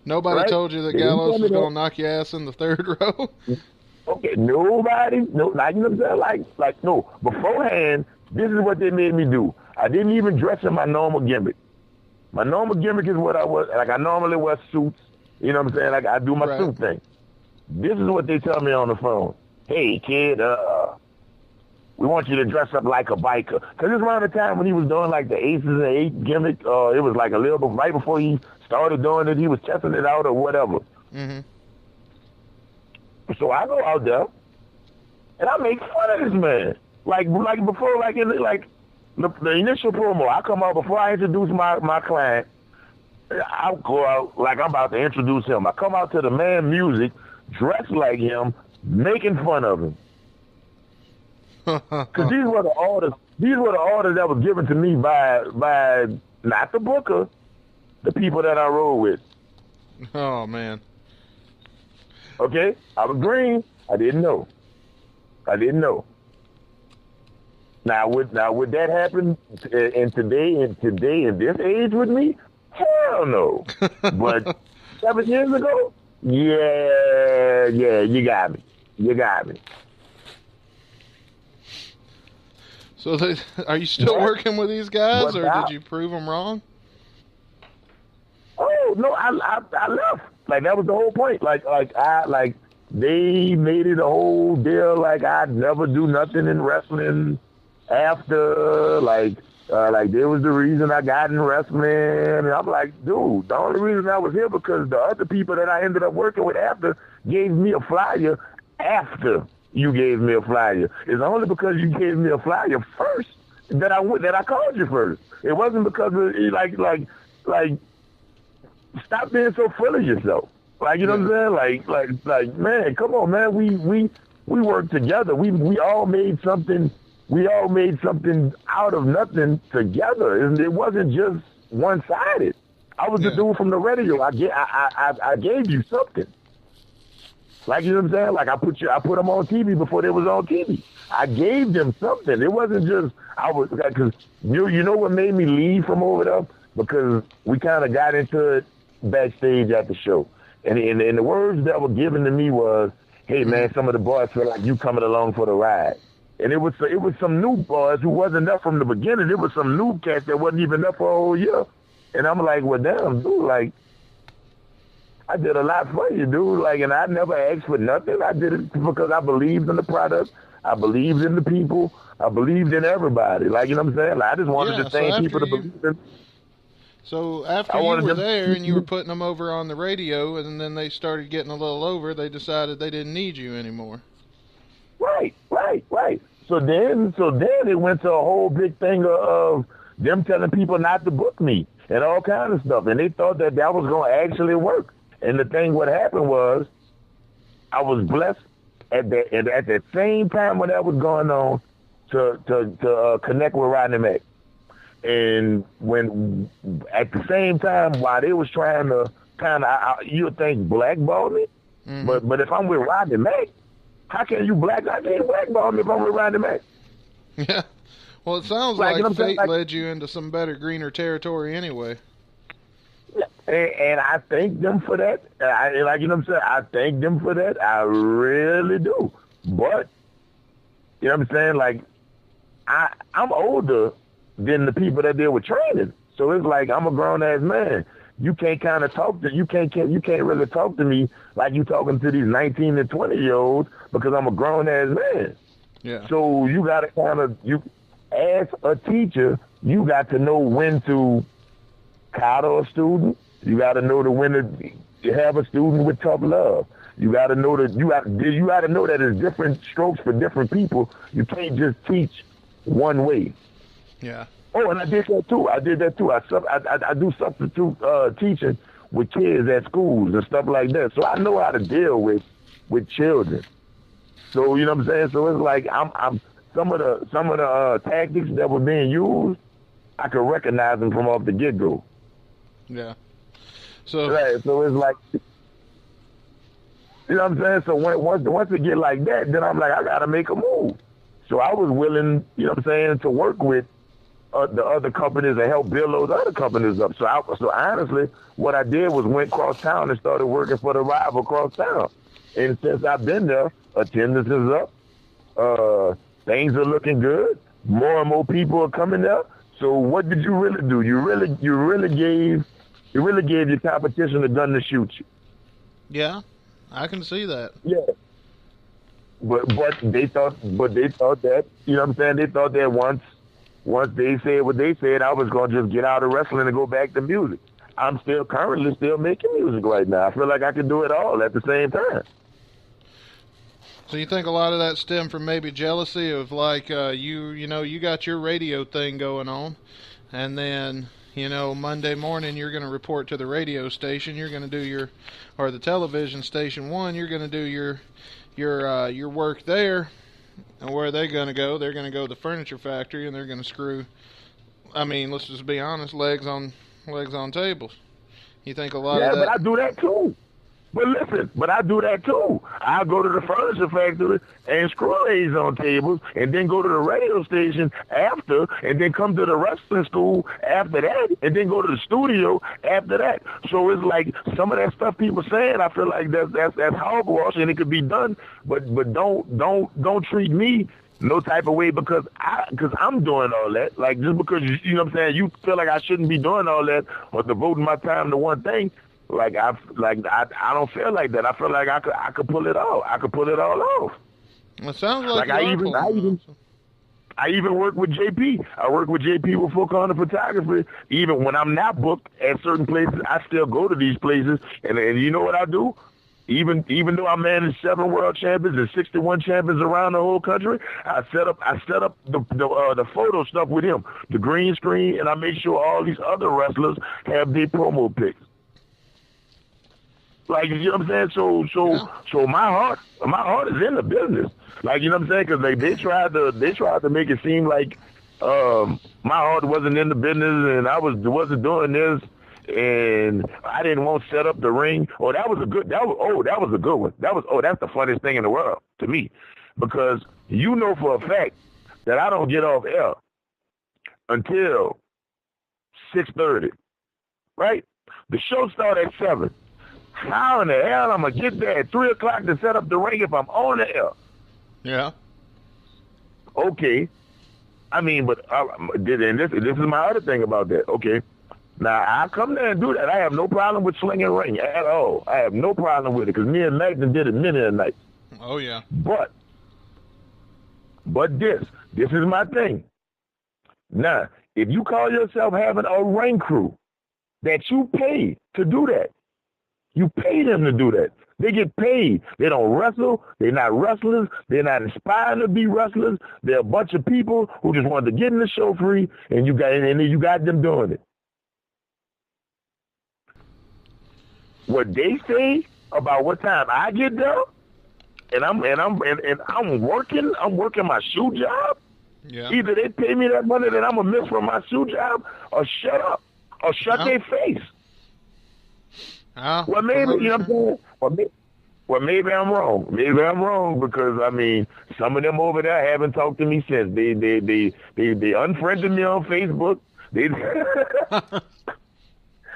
Nobody told you that Gallows was going to knock your ass in the third row? Okay, nobody. No, like, you know what I'm saying? Like, no. Beforehand, this is what they made me do. I didn't even dress in my normal gimmick. My normal gimmick is what I was. Like, I normally wear suits. You know what I'm saying? Like, I do my suit thing. This is what they tell me on the phone. Hey, kid, we want you to dress up like a biker. Because it's around the time when he was doing, like, the Aces and Eights gimmick. It was, like, a little bit right before he started doing it. He was testing it out or whatever. Mm-hmm. So I go out there, and I make fun of this man. Like before, like in the initial promo, I come out before I introduce my client. I go out like I'm about to introduce him. I come out to the man music, dressed like him, making fun of him. Because these were the orders that was given to me by not the booker, the people that I rode with. Oh man. Okay, I was green. I didn't know. Now would that happen in this age with me? Hell no. But 7 years ago, yeah, you got me. So are you still working with these guys, or did you prove them wrong? Oh no, I left. Like, that was the whole point. They made it a whole deal. Like, I'd never do nothing in wrestling after. There was the reason I got in wrestling. And I'm like, dude, the only reason I was here because the other people that I ended up working with after gave me a flyer after you gave me a flyer. It's only because you gave me a flyer first that I called you first. It wasn't because of like. Stop being so full of yourself. Like, you know what I'm saying? Like, man, come on, man. We worked together. We all made something. We all made something out of nothing together. And it wasn't just one-sided. I was the dude from the radio. I gave you something. Like, you know what I'm saying? Like, I put them on TV before they was on TV. I gave them something. It wasn't just because you know what made me leave from over there? Because we kind of got into it backstage at the show. And the words that were given to me was, hey, man, some of the boys feel like you coming along for the ride. And it was some new boys who wasn't there from the beginning. It was some new cats that wasn't even there for a whole year. And I'm like, well, damn, dude, like, I did a lot for you, dude. Like, and I never asked for nothing. I did it because I believed in the product. I believed in the people. I believed in everybody. Like, you know what I'm saying? Like, I just wanted the same people to believe in. So after you were there and you were putting them over on the radio, and then they started getting a little over, they decided they didn't need you anymore. Right. So then it went to a whole big thing of them telling people not to book me and all kinds of stuff, and they thought that was going to actually work. And the thing what happened was, I was blessed at that same time when that was going on to connect with Rodney Mack. And when at the same time while they was trying to you would think blackball me, but if I'm with Rodney Mack, how can you blackball me if I'm with Rodney Mack? Yeah, well, it sounds like fate led you into some better, greener territory anyway. And I thank them for that. You know what I'm saying? I thank them for that. I really do. But you know what I'm saying? Like, I'm older than the people that they were training. So it's like, I'm a grown ass man. You can't kind of you can't really talk to me like you talking to these 19 and 20-year-olds because I'm a grown ass man. Yeah. So you got to as a teacher, you got to know when to coddle a student. You got to know when to have a student with tough love. You got to know that you got to know that there's different strokes for different people. You can't just teach one way. Yeah. Oh, and I did that too. I do substitute teaching with kids at schools and stuff like that. So I know how to deal with children. So you know what I'm saying. So it's like I'm some of the tactics that were being used, I could recognize them from off the get go. Yeah. So right. So it's like, you know what I'm saying. So once it get like that, then I'm like, I gotta make a move. So I was willing, you know what I'm saying, to work with the other companies and help build those other companies up. So honestly, what I did was went cross town and started working for the rival cross town. And since I've been there, attendance is up. Things are looking good. More and more people are coming there. So what did you really do? You really gave your competition a gun to shoot you. Yeah, I can see that. Yeah. But they thought that, you know what I'm saying, they thought that once they said what they said, I was gonna just get out of wrestling and go back to music. I'm currently still making music right now. I feel like I can do it all at the same time. So you think a lot of that stemmed from maybe jealousy of like you got your radio thing going on, and then Monday morning you're going to report to the radio station. You're going to do or the television station one. You're going to do your work there, and where are they going to go? They're going to go to the furniture factory, and they're going to screw. I mean, let's just be honest, legs on tables. You think a lot of that? Yeah, but I do that too. But listen, I do that too. I go to the furniture factory and screw legs on tables, and then go to the radio station after, and then come to the wrestling school after that, and then go to the studio after that. So it's like some of that stuff people saying, I feel like that's hogwash, and it could be done, but don't treat me no type of way because I'm doing all that. Like just because you know what I'm saying, you feel like I shouldn't be doing all that or devoting my time to one thing. I don't feel like that. I feel like I could pull it off. I could pull it all off. It sounds like I even work with JP. I work with JP with Full Corner Photography. Even when I'm not booked at certain places, I still go to these places. And you know what I do? Even though I manage 7 world champions and 61 champions around the whole country, I set up the photo stuff with him, the green screen, and I make sure all these other wrestlers have their promo pics. Like, you know what I'm saying? So my heart is in the business. Like, you know what I'm saying? Because they tried to make it seem like my heart wasn't in the business and I wasn't doing this and I didn't want to set up the ring. That was a good one. That's the funniest thing in the world to me, because you know for a fact that I don't get off air until 6:30, right? The show starts at 7. How in the hell I'm going to get there at 3 o'clock to set up the ring if I'm on the air? Yeah. Okay. I mean, but this is my other thing about that. Okay. Now, I come there and do that. I have no problem with slinging ring at all. I have no problem with it because me and Magnus did it many a night. Oh, yeah. But this is my thing. Now, if you call yourself having a ring crew that you pay to do that, you pay them to do that. They get paid. They don't wrestle. They're not wrestlers. They're not inspired to be wrestlers. They're a bunch of people who just wanted to get in the show free, and you got them doing it. What they say about what time I get there, and I'm working my shoe job. Yeah. Either they pay me that money that I'm gonna miss from my shoe job, or shut up, or shut their face. Well, maybe, you know what I'm saying? Well, maybe I'm wrong. Maybe I'm wrong because, I mean, some of them over there haven't talked to me since. They unfriended me on Facebook. The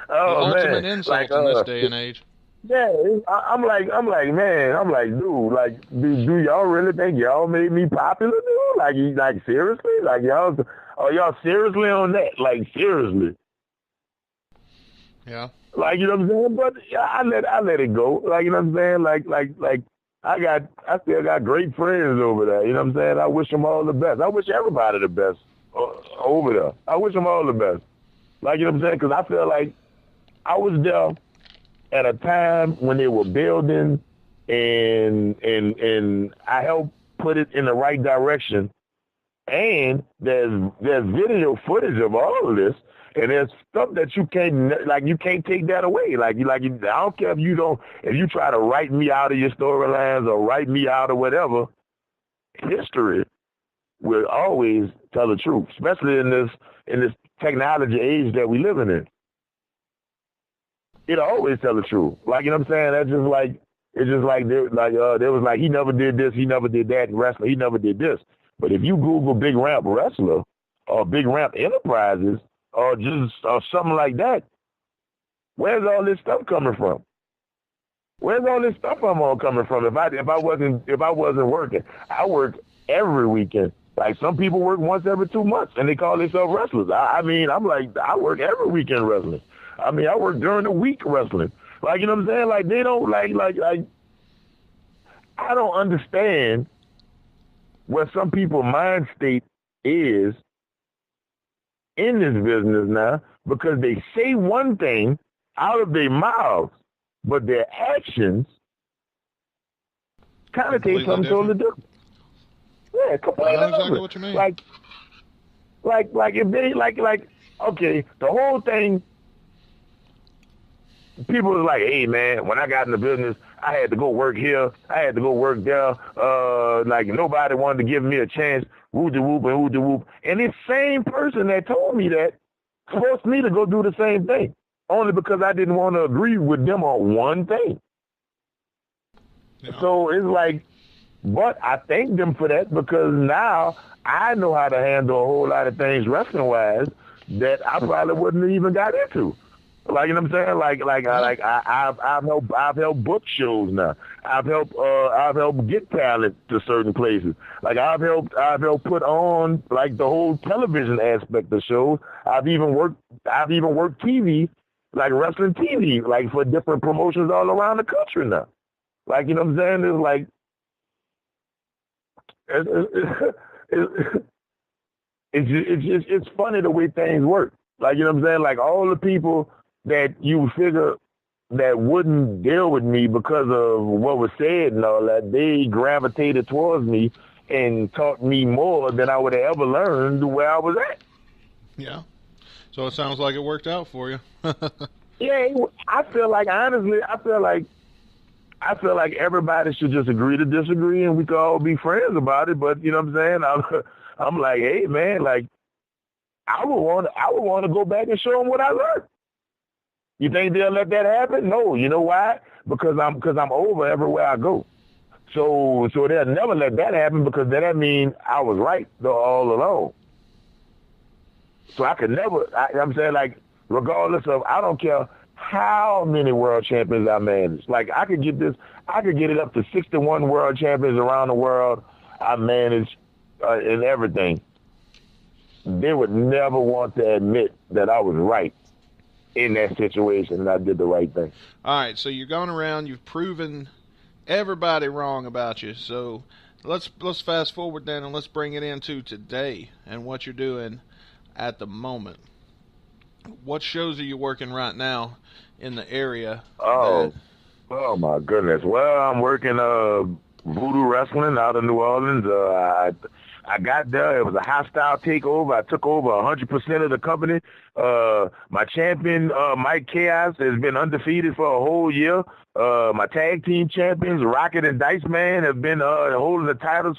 ultimate insult in this day and age. Yeah, I'm like, man, dude, like, do y'all really think y'all made me popular, dude? Like seriously? Like, y'all seriously on that? Like, seriously? Yeah. Like, you know what I'm saying? But I let it go. Like, you know what I'm saying? Like I still got great friends over there. You know what I'm saying? I wish them all the best. I wish everybody the best over there. I wish them all the best. Like, you know what I'm saying? Because I feel like I was there at a time when they were building, and I helped put it in the right direction And there's video footage of all of this, and there's stuff that you can't take that away. I don't care if you try to write me out of your storylines or write me out or whatever. History will always tell the truth, especially in this technology age that we living in. It'll always tell the truth. Like, you know what I'm saying? That's just like, it's just like, there was like, he never did this, he never did that in wrestling, he never did this. But if you Google Big Ramp Wrestler or Big Ramp Enterprises or something like that, where's all this stuff coming from? Where's all this stuff coming from? If I wasn't working, I work every weekend. Like, some people work once every 2 months and they call themselves wrestlers. I'm like, I work every weekend wrestling. I work during the week wrestling. Like, you know what I'm saying? Like, they don't like I don't understand what some people's mind state is in this business now, because they say one thing out of their mouths, but their actions kind of take something totally different. Yeah, completely different. Exactly what you mean. Like if they okay, the whole thing. People was like, hey, man, when I got in the business, I had to go work here. I had to go work there. Like, nobody wanted to give me a chance. Woo-de-whoop and woo-de-whoop. And this same person that told me that forced me to go do the same thing, only because I didn't want to agree with them on one thing. Yeah. So it's like, but I thank them for that, because now I know how to handle a whole lot of things wrestling-wise that I probably wouldn't have even got into. Like, you know what I'm saying? I've helped book shows now. I've helped get talent to certain places. Like, I've helped put on, like, the whole television aspect of shows. I've even worked TV, like wrestling TV, like for different promotions all around the country now. Like, you know what I'm saying? It's funny the way things work. Like, you know what I'm saying? Like, all the people that you figure that wouldn't deal with me because of what was said and all that, they gravitated towards me and taught me more than I would have ever learned where I was at. Yeah. So it sounds like it worked out for you. Yeah, I feel like everybody should just agree to disagree, and we could all be friends about it. But you know what I'm saying? I'm like, hey man, like, I would want to go back and show them what I learned. You think they'll let that happen? No. You know why? Because I'm over everywhere I go. So they'll never let that happen, because that means I was right all along. So I could never. I'm saying, like, regardless of, I don't care how many world champions I manage. Like, I could get it up to 61 world champions around the world. I manage in everything. They would never want to admit that I was right in that situation and I did the right thing. All right, so you're going around, you've proven everybody wrong about you. So let's fast forward then, and let's bring it into today and what you're doing at the moment. What shows are you working right now in the area? Oh my goodness. Well, I'm working Voodoo Wrestling out of New Orleans. I got there. It was a hostile takeover. I took over 100% of the company. My champion, Mike Chaos, has been undefeated for a whole year. My tag team champions, Rocket and Dice Man, have been holding the titles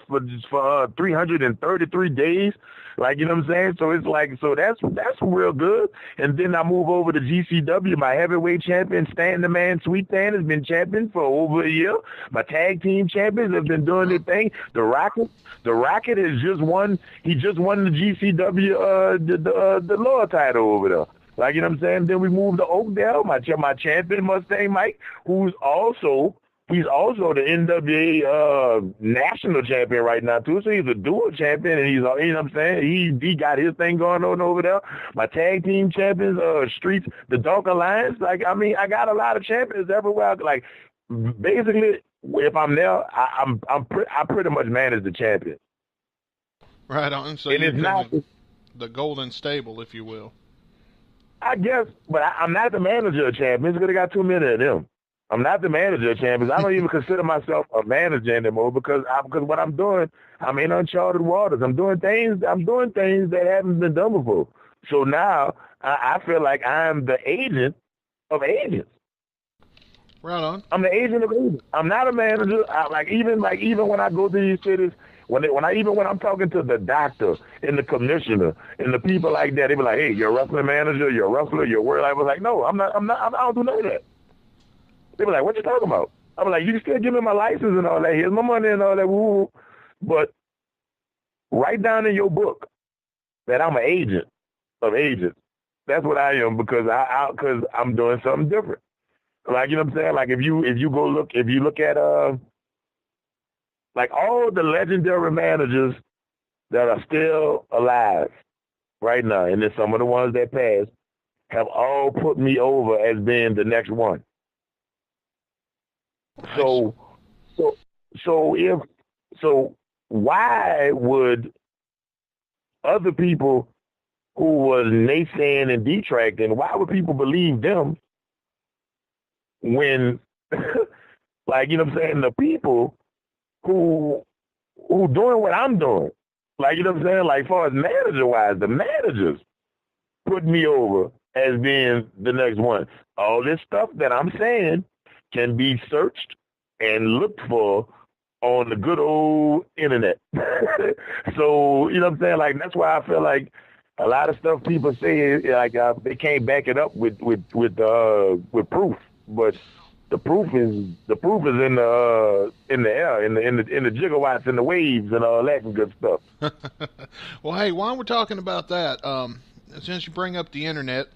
for 333 days. Like, you know what I'm saying? So it's like, so that's real good. And then I move over to GCW. My heavyweight champion, Stan the Man Sweet Stan, has been champion for over a year. My tag team champions have been doing their thing. The Rocket has just won. He just won the GCW the lower title over there. Like, you know what I'm saying? Then we moved to Oakdale. My champion, Mustang Mike, he's also the NWA national champion right now too. So he's a dual champion, and he's, you know what I'm saying? He got his thing going on over there. My tag team champions, Streets, the Dark Alliance. Like, I mean, I got a lot of champions everywhere. Like, basically, if I'm there, I pretty much manage the champion. Right on. So it's not the golden stable, if you will. I guess, but I'm not the manager of champions because they got too many of them. I'm not the manager of champions. I don't even consider myself a manager anymore because what I'm doing, I'm in uncharted waters. I'm doing things that haven't been done before. So now I feel like I'm the agent of agents. Right on. I'm the agent of agents. I'm not a manager. Even when I go to these cities, when I'm talking to the doctor and the commissioner and the people like that, they be like, "Hey, you're a wrestling manager. You're a wrestler. You're where?" I was like, "No, I'm not. I don't do none of that." They be like, "What you talking about?" I was like, "You can still give me my license and all that. Here's my money and all that. Woo. But write down in your book that I'm an agent of agents. That's what I am because I'm doing something different. Like, you know what I'm saying? Like if you look at like all the legendary managers that are still alive right now, and then some of the ones that passed have all put me over as being the next one. Nice. So why would other people who was naysaying and detracting, why would people believe them when, like, you know what I'm saying, the people who doing what I'm doing, like, you know what I'm saying, like, as far as manager-wise, the managers put me over as being the next one. All this stuff that I'm saying can be searched and looked for on the good old internet. So, you know what I'm saying? Like, that's why I feel like a lot of stuff people say, like, they can't back it up with proof. But the proof is in the air, in the gigawatts and the waves and all that and good stuff. Well, hey, while we're talking about that, since you bring up the internet,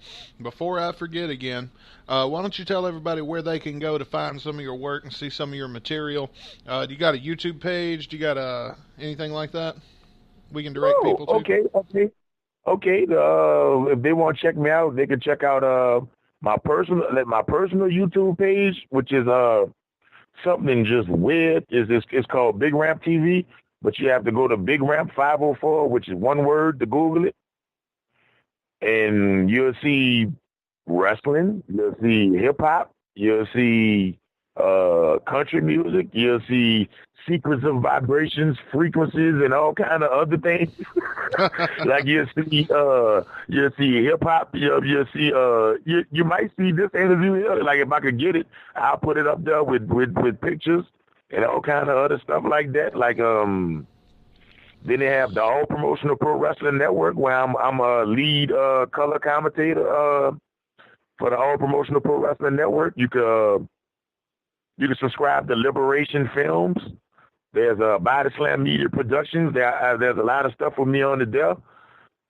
before I forget again, why don't you tell everybody where they can go to find some of your work and see some of your material? Do you got a YouTube page? Do you got anything like that we can direct people to? Okay. If they want to check me out, they can check out my personal YouTube page, which is something just weird. It's called Big Ramp TV, but you have to go to Big Ramp 504, which is one word to Google it. And you'll see wrestling, you'll see hip-hop, you'll see country music, you'll see secrets of vibrations, frequencies, and all kind of other things. Like you'll see hip-hop, you'll see, you might see this interview here. Like if I could get it, I'll put it up there with pictures and all kind of other stuff like that. Like, then they have the All Promotional Pro Wrestling Network, where I'm a lead color commentator for the All Promotional Pro Wrestling Network. You can subscribe to Liberation Films. There's Body Slam Media Productions. There's a lot of stuff with me on it there.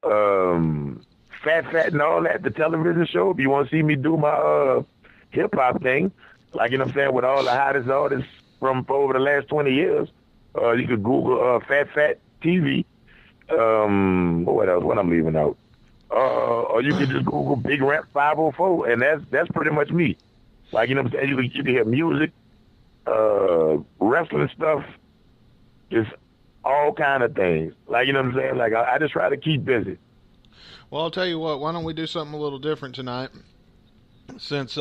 Fat and all that, the television show. If you want to see me do my hip hop thing, like, you know what I'm saying, with all the hottest artists from over the last 20 years, you could Google Fat TV. What else? What I'm leaving out? Or you can just Google Big Ramp 504, and that's pretty much me. Like, you know what I'm saying? You can hear music, wrestling stuff, just all kind of things. Like, you know what I'm saying? Like, I just try to keep busy. Well, I'll tell you what. Why don't we do something a little different tonight? Since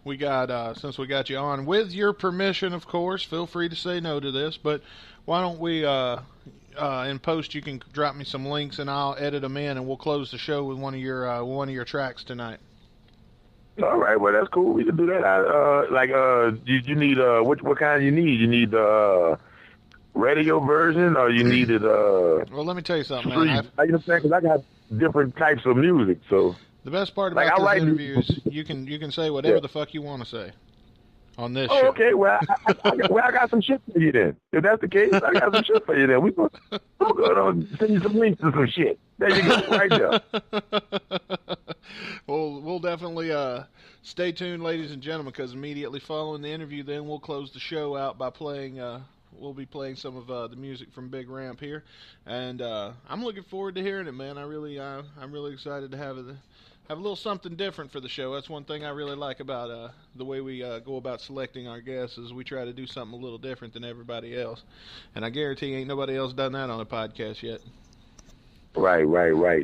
we got you on, with your permission, of course. Feel free to say no to this, but why don't we? In post, you can drop me some links, and I'll edit them in, and we'll close the show with one of your tracks tonight. All right, well, that's cool. We can do that. You need what kind you need? You need the radio version, or you needed Well, let me tell you something, man. You know what I'm saying? Because I got different types of music, so. The best part about this interview is you can say whatever the fuck you want to say on this show. Okay. Well, I got some shit for you then. If that's the case, I got some shit for you then. We're going to send you some links to some shit. There you go, right there. Well, we'll definitely stay tuned, ladies and gentlemen, because immediately following the interview, then we'll close the show out by playing. We'll be playing some of the music from Big Ramp here, and I'm looking forward to hearing it, man. I'm really excited to have a little something different for the show. That's one thing I really like about the way we go about selecting our guests, is we try to do something a little different than everybody else. And I guarantee ain't nobody else done that on a podcast yet. Right.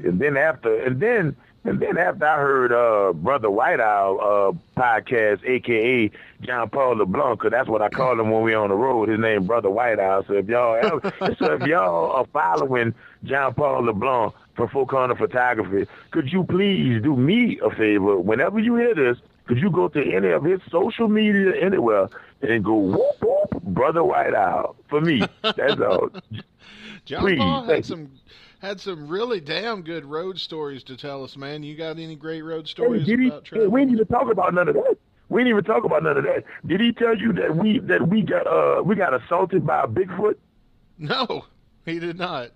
And then And then after I heard Brother White Owl podcast, a.k.a. John Paul LeBlanc, because that's what I call him when we on the road. His name Brother White Owl. So if y'all are following John Paul LeBlanc from Folk Hunter Photography, could you please do me a favor? Whenever you hear this, could you go to any of his social media anywhere and go, whoop, whoop, Brother White Owl, for me. That's all. John Please, Paul had some really damn good road stories to tell us, man. You got any great road stories about traveling? We didn't even talk about none of that. Did he tell you that we got assaulted by a Bigfoot? No, he did not.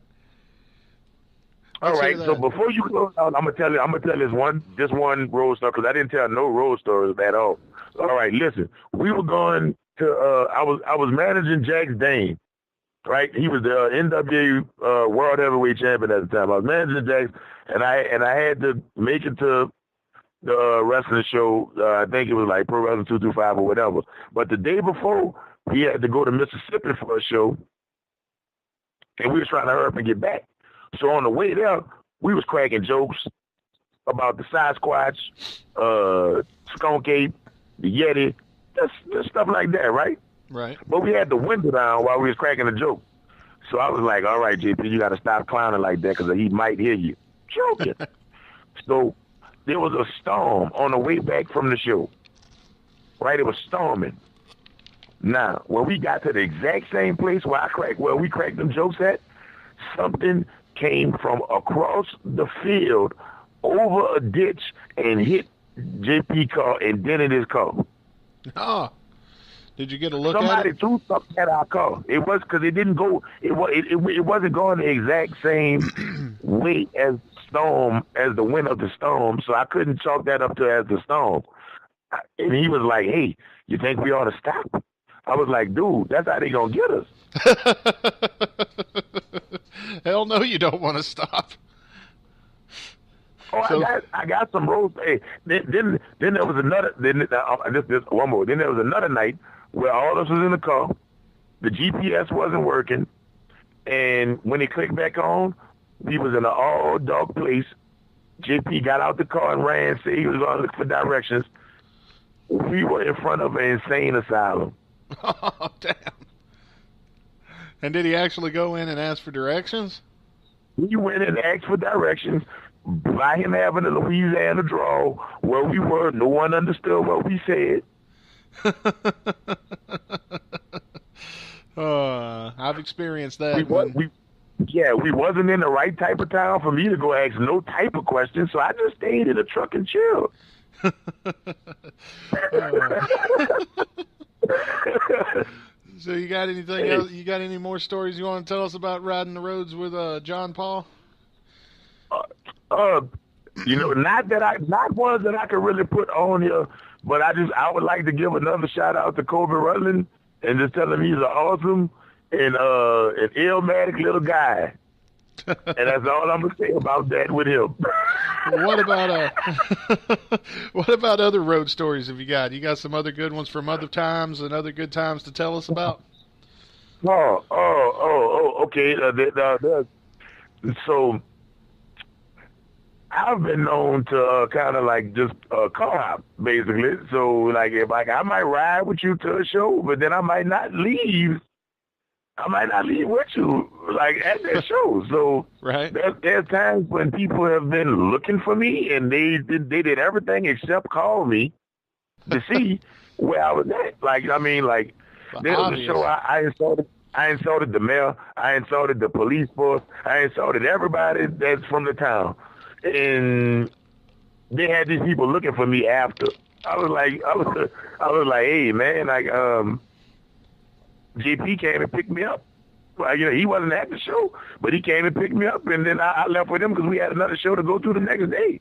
All right, so before you close out, I'm gonna tell this one road story, because I didn't tell no road stories at all. All right, listen, we were going to I was managing Jax Dane. Right, he was the NWA World Heavyweight Champion at the time. I was managing Jax, and I had to make it to the wrestling show. I think it was like Pro Wrestling 225 or whatever. But the day before, he had to go to Mississippi for a show, and we was trying to hurry up and get back. So on the way there, we was cracking jokes about the Sasquatch, Skunk Ape, the Yeti, just stuff like that, right? Right. But we had the window down while we was cracking a joke. So I was like, all right, JP, you got to stop clowning like that because he might hear you joking. So there was a storm on the way back from the show. Right? It was storming. Now, when we got to the exact same place where we cracked them jokes at, something came from across the field over a ditch and hit JP car and dented his car. Oh. Did you get a look at it? Somebody threw something at our car. It was because it didn't go. It wasn't going the exact same way as the wind of the storm. So I couldn't chalk that up to as the storm. And he was like, "Hey, you think we ought to stop?" I was like, "Dude, that's how they gonna get us." Hell no, you don't want to stop. Oh, so, I got some roads. Hey, then there was another. Just one more. Then there was another night where all of us was in the car. The GPS wasn't working, and when it clicked back on, we was in an all dark place. JP got out the car and ran. Said he was going to look for directions. We were in front of an insane asylum. Oh, damn. And did he actually go in and ask for directions? We went and asked for directions. By him having a Louisiana drawl, where we were, no one understood what we said. I've experienced that. We wasn't in the right type of town for me to go ask no type of questions, so I just stayed in the truck and chilled. So you got anything else? You got any more stories you want to tell us about riding the roads with John Paul? Not ones that I could really put on here, but I would like to give another shout out to Kobe Rutland and just tell him he's an awesome and an illmatic little guy. And that's all I'm gonna say about that with him. What about other road stories have you got? You got some other good ones from other times and other good times to tell us about? Okay. So I've been known to kind of like just car hop, basically. So like if I might ride with you to a show, but then I might not leave. I might not leave with you like at that show. So right. There's times when people have been looking for me and they did everything except call me to see where I was at. Like I mean, like there was a show I insulted the mayor, I insulted the police force, I insulted everybody that's from the town. And they had these people looking for me after. I was like, hey man, like JP came and picked me up. Well, he wasn't at the show, but he came and picked me up, and then I left with him because we had another show to go to the next day.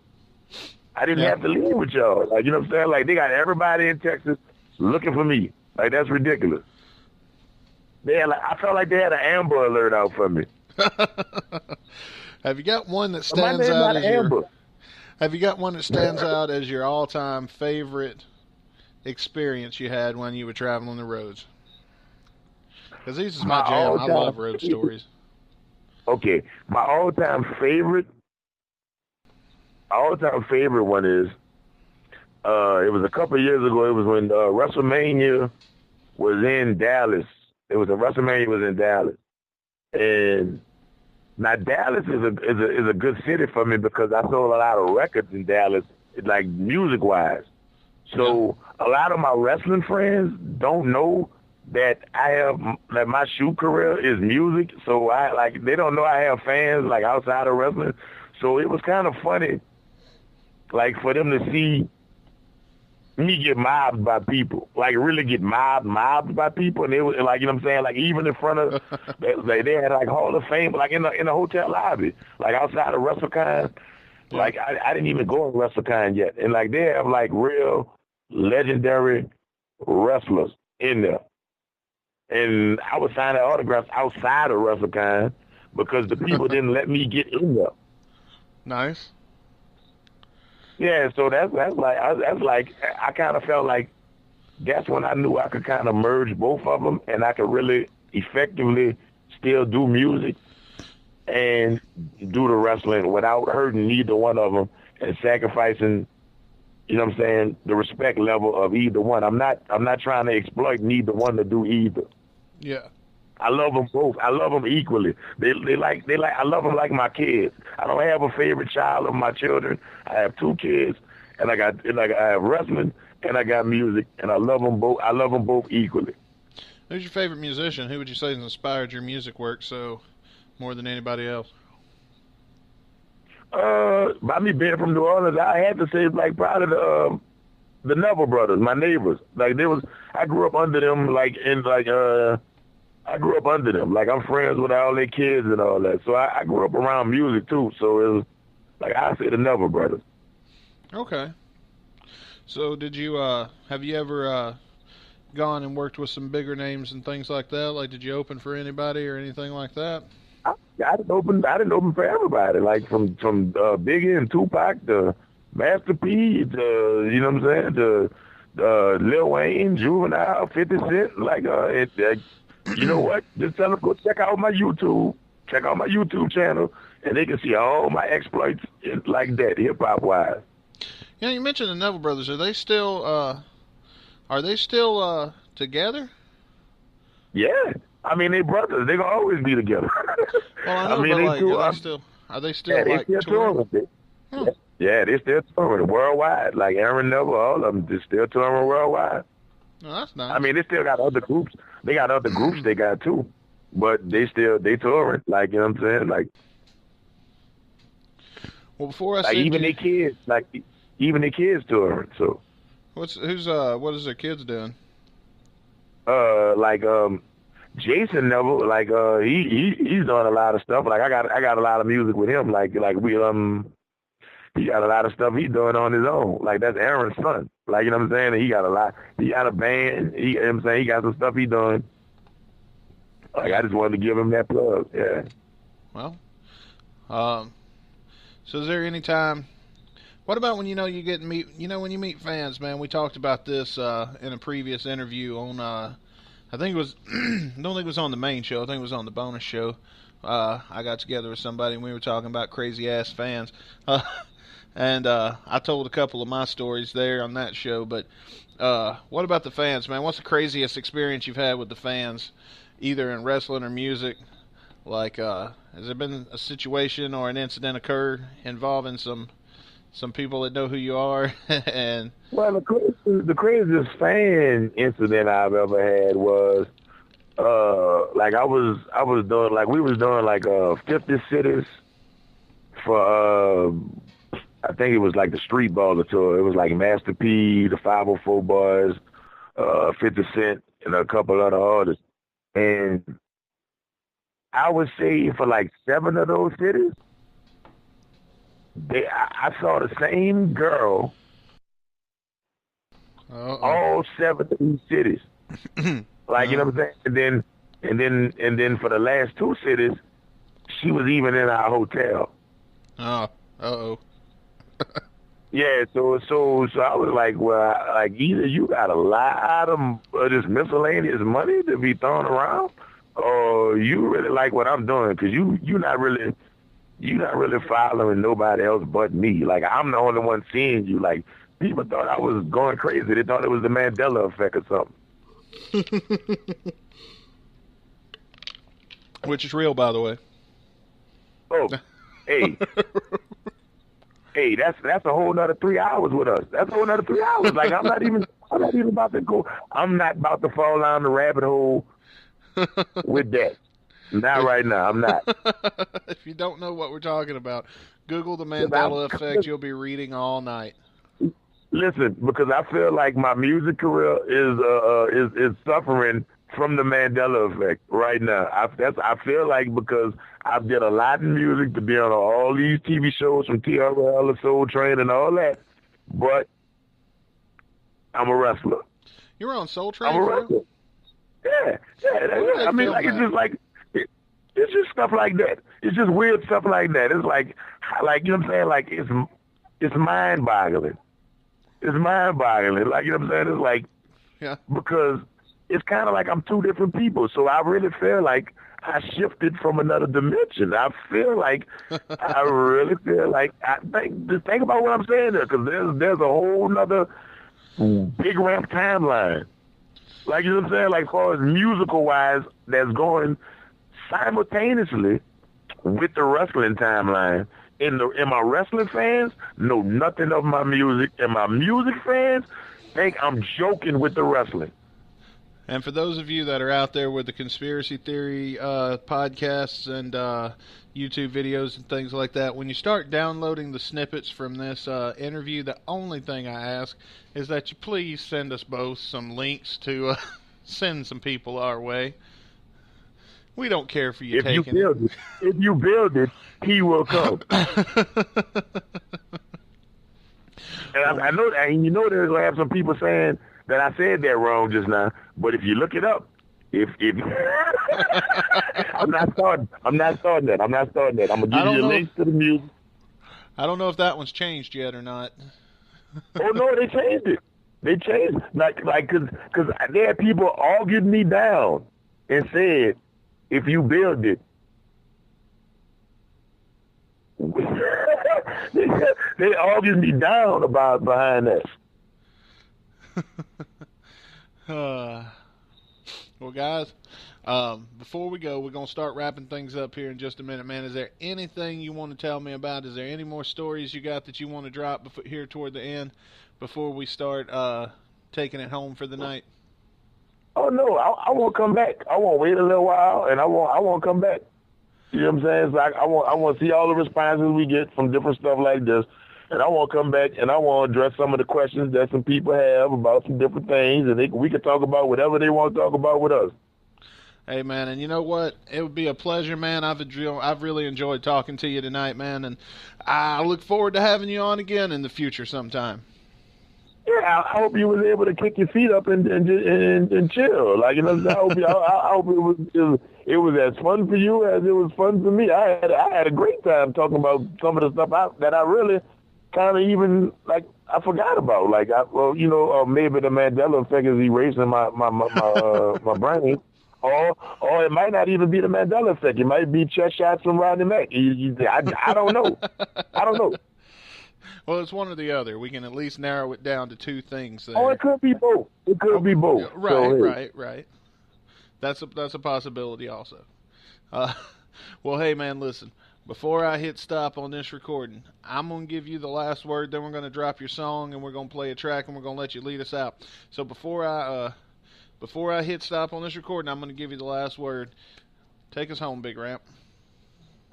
I didn't have to leave with y'all. Like, you know what I'm saying? Like, they got everybody in Texas looking for me. Like, that's ridiculous. I felt like they had an Amber Alert out for me. Have you got one that stands out Have you got one that stands out as your all-time favorite experience you had when you were traveling the roads? Because this is my jam. I love road stories. Okay, my all-time favorite all-time favorite one is, it was a couple of years ago. It was when WrestleMania was in Dallas. WrestleMania was in Dallas. And now Dallas is a good city for me because I sold a lot of records in Dallas, like music-wise. So a lot of my wrestling friends don't know that that my shoe career is music. So they don't know I have fans like outside of wrestling. So it was kind of funny, like for them to see me get mobbed by people, like really get mobbed by people. And it was like, you know what I'm saying? Like even in front of, they had like Hall of Fame, like in the hotel lobby, like outside of WrestleCon. Like I didn't even go to WrestleCon yet. And like they have like real legendary wrestlers in there. And I was signing autographs outside of WrestleCon because the people didn't let me get in there. Nice. Yeah, so that's like I kind of felt like that's when I knew I could kind of merge both of them, and I could really effectively still do music and do the wrestling without hurting neither one of them and sacrificing, you know what I'm saying, the respect level of either one. I'm not trying to exploit neither one to do either. Yeah. I love them both. I love them equally. They like. I love them like my kids. I don't have a favorite child of my children. I have two kids, and I have wrestling and I got music, and I love them both. I love them both equally. Who's your favorite musician? Who would you say has inspired your music work so more than anybody else? By me being from New Orleans, I had to say like probably the Neville brothers, my neighbors. Like I grew up under them. I grew up under them. Like, I'm friends with all their kids and all that. So I grew up around music, too. So it was, like, I say the Neville brothers. Okay. So did you, have you ever gone and worked with some bigger names and things like that? Like, did you open for anybody or anything like that? I didn't open for everybody. Like, from Biggie and Tupac to Master P to, you know what I'm saying, to Lil Wayne, Juvenile, 50 Cent. Like, you know what? Just tell them go check out my YouTube. Check out my YouTube channel, and they can see all my exploits like that, hip hop wise. Yeah, you mentioned the Neville brothers. Are they still together? Yeah, I mean they brothers. They gonna always be together. Well, I know, mean, but they like, are they still yeah, like they still touring? Yeah, they still touring worldwide. Like Aaron Neville, all of them, they still touring worldwide. Oh, that's nice. I mean, they still got other groups. They got other groups they got too, but they touring. Like, you know what I'm saying? Like, well, before I like even their kids, touring. So, what is their kids doing? Jason Neville, like he's doing a lot of stuff. Like I got a lot of music with him. Like we he got a lot of stuff he's doing on his own. Like that's Aaron's son. Like, you know what I'm saying? He got a lot. He got a band. You know what I'm saying? He got some stuff he doing. Like, I just wanted to give him that plug. Yeah. Well, so is there any time? What about when you meet fans, man? We talked about this in a previous interview on. I think it was. I don't think it was on the main show. I think it was on the bonus show. I got together with somebody and we were talking about crazy ass fans. And I told a couple of my stories there on that show, but what about the fans, man? What's the craziest experience you've had with the fans, either in wrestling or music? Like, has there been a situation or an incident occur involving some people that know who you are? And well, the craziest fan incident I've ever had was like we was doing like 50 cities for I think it was like the Street Baller tour. It was like Master P, the 504 Boys, 50 Cent, and a couple other artists. And I would say for like 7 of those cities, I saw the same girl all 7 of these cities. Like, you know what I'm saying? And then for the last 2 cities, she was even in our hotel. Oh, uh-oh. Yeah, so I was like, well, like either you got a lot of this miscellaneous money to be thrown around, or you really like what I'm doing, because you're not really you're not really following nobody else but me. Like, I'm the only one seeing you. Like, people thought I was going crazy. They thought it was the Mandela effect or something. Which is real, by the way. Oh, hey. Hey, that's a whole nother 3 hours with us. That's a whole nother 3 hours. Like, I'm not even about to go. I'm not about to fall down the rabbit hole with that. Not right now. I'm not. If you don't know what we're talking about, Google the Mandela effect. You'll be reading all night. Listen, because I feel like my music career is suffering from the Mandela effect right now. I feel like because I've did a lot in music to be on all these TV shows from TRL and Soul Train and all that, but I'm a wrestler. You were on Soul Train? I'm a wrestler. Yeah. I mean, like, it's just like, it's just stuff like that. It's just weird stuff like that. It's like you know what I'm saying? Like, it's mind-boggling. It's mind-boggling. Like, you know what I'm saying? It's like, yeah, because it's kind of like I'm two different people. So I really feel like I shifted from another dimension. I feel like, I really feel like, just think about what I'm saying there, because there's a whole nother Big Ramp timeline. Like, you know what I'm saying? Like, as far as musical-wise, that's going simultaneously with the wrestling timeline. And my wrestling fans know nothing of my music, and my music fans think I'm joking with the wrestling. And for those of you that are out there with the conspiracy theory podcasts and YouTube videos and things like that, when you start downloading the snippets from this interview, the only thing I ask is that you please send us both some links to send some people our way. We don't care for you taking it. If you build it, he will come. And I know, and you know, there's gonna have some people saying that I said that wrong just now. But if you look it up, if I'm not starting that. I'm gonna give you links to the music. I don't know if that one's changed yet or not. Oh no, they changed it. They changed because there are people arguing me down and said, if you build it, they argued me down behind that. Well, guys, before we go, we're going to start wrapping things up here in just a minute, man. Is there anything you want to tell me about? Is there any more stories you got that you want to drop here toward the end before we start taking it home for the night? Oh, no, I won't come back. I won't wait a little while, and I won't come back. You know what I'm saying? It's like I want to see all the responses we get from different stuff like this. And I want to come back and I want to address some of the questions that some people have about some different things, and we can talk about whatever they want to talk about with us. Hey, man, and you know what? It would be a pleasure, man. I've really enjoyed talking to you tonight, man, and I look forward to having you on again in the future sometime. Yeah, I hope you was able to kick your feet up and chill. Like, you know, I hope it was as fun for you as it was fun for me. I had a great time talking about some of the stuff that I really kind of even, like, I forgot about. Like, maybe the Mandela effect is erasing my brain. Or it might not even be the Mandela effect. It might be chest shots from Rodney Mack. I don't know. I don't know. Well, it's one or the other. We can at least narrow it down to two things there. Oh, it could be both. Right. That's a possibility also. Well, hey, man, listen. Before I hit stop on this recording, I'm going to give you the last word, then we're going to drop your song, and we're going to play a track, and we're going to let you lead us out. So before I hit stop on this recording, I'm going to give you the last word. Take us home, Big Ramp.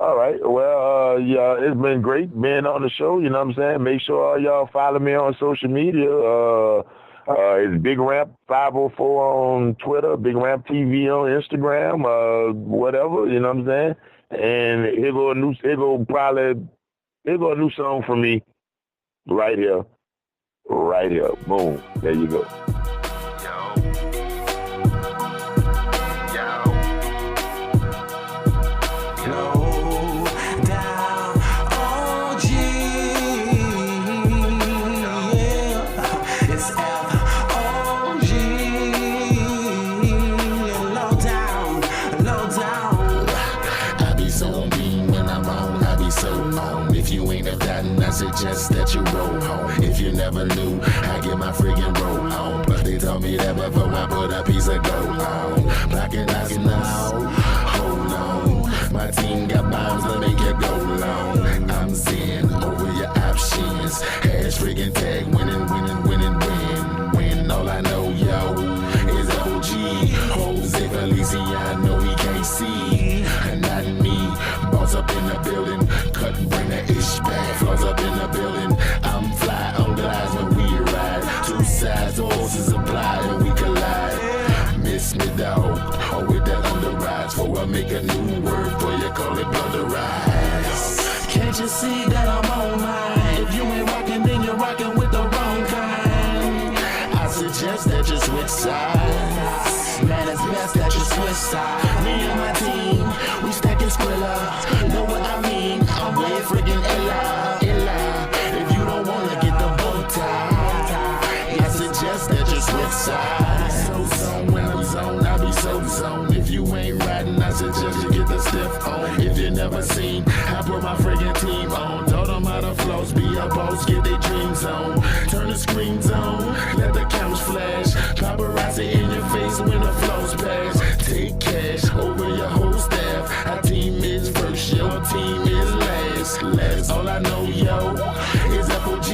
All right. Well, yeah, it's been great being on the show. You know what I'm saying? Make sure all y'all follow me on social media. It's Big Ramp 504 on Twitter, Big Ramp TV on Instagram, whatever. You know what I'm saying? And here go a new song from me right here. Boom. There you go. so on. If you ain't a cotton, I suggest that you roll home. If you never knew, I get my friggin' roll on. But they told me that before I put a piece of gold on. Blocking us now, hold on. My team got bombs to make it go long. I'm seeing over your options. Hash friggin' tag, winning, winning, winning, win. Win, all I know, yo, is OG. Jose Feliciano, he can't see. And not me, boss up in the building. Cut and bring that ish back. Flows up in the building. I'm fly on glides when we ride. Two sides, the horses apply and we collide. Miss me, dog, or with that underrides. For I make a new word for you, call it blunderize. Can't you see that I'm on mine? If you ain't rockin', then you're rockin' with the wrong kind. I suggest that you switch sides. Man, it's best that you switch sides. Me and my team, we stacking Skrilla. Know what I mean? I'm way friggin' Ella. If you don't wanna get the bow tie, I suggest that you switch sides. So zone, when I'm zone, I be so zone. If you ain't riding, I suggest you get the stiff on. If you never seen, I put my friggin' team on. Told them how the flows be a boss, get their dreams on. Turn the screens on, let the cameras flash. Paparazzi in your face when the flows pass. Take cash over your whole staff. Our team is first, your team is last. All I know, yo, is FOG.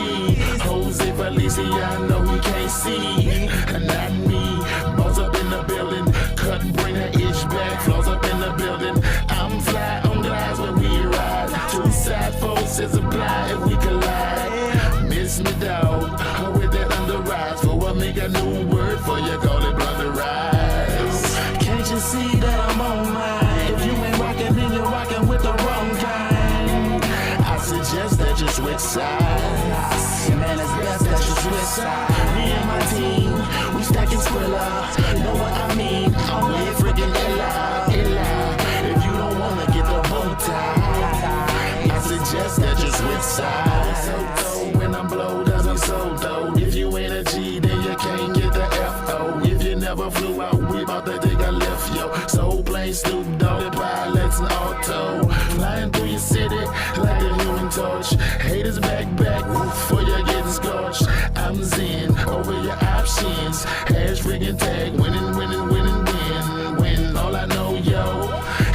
Jose Feliciano, he can't see. And not me, balls up in the building. Cut and bring that itch back. Flows up in the building. I'm fly on glides when we ride. Two side forces apply if we collide. Miss me, dog, or with that underrides. For I make a new word for you, call it blunderize. Can't you see that I'm on mine? If you ain't rockin', then you're rockin' with the wrong kind. I suggest that you switch sides. Man, it's best that you switch sides. Me and my team, we stacking Skrilla. Know what I mean? I'm way friggin' Ella. If you don't wanna get the bow tie, I suggest that you switch sides. So though, when I'm blowed up, I'm so dope. If you ain't a G, then you can't get the FO. If you never flew out, we bout to take a lift, yo. Soul plane, Snoop Dogg, pilots and auto. Flying through your city like a human torch. Haters back, for you getting scorched. I'm zen over your options. Hash friggin' tag, winning, winning, winning, win. All I know, yo,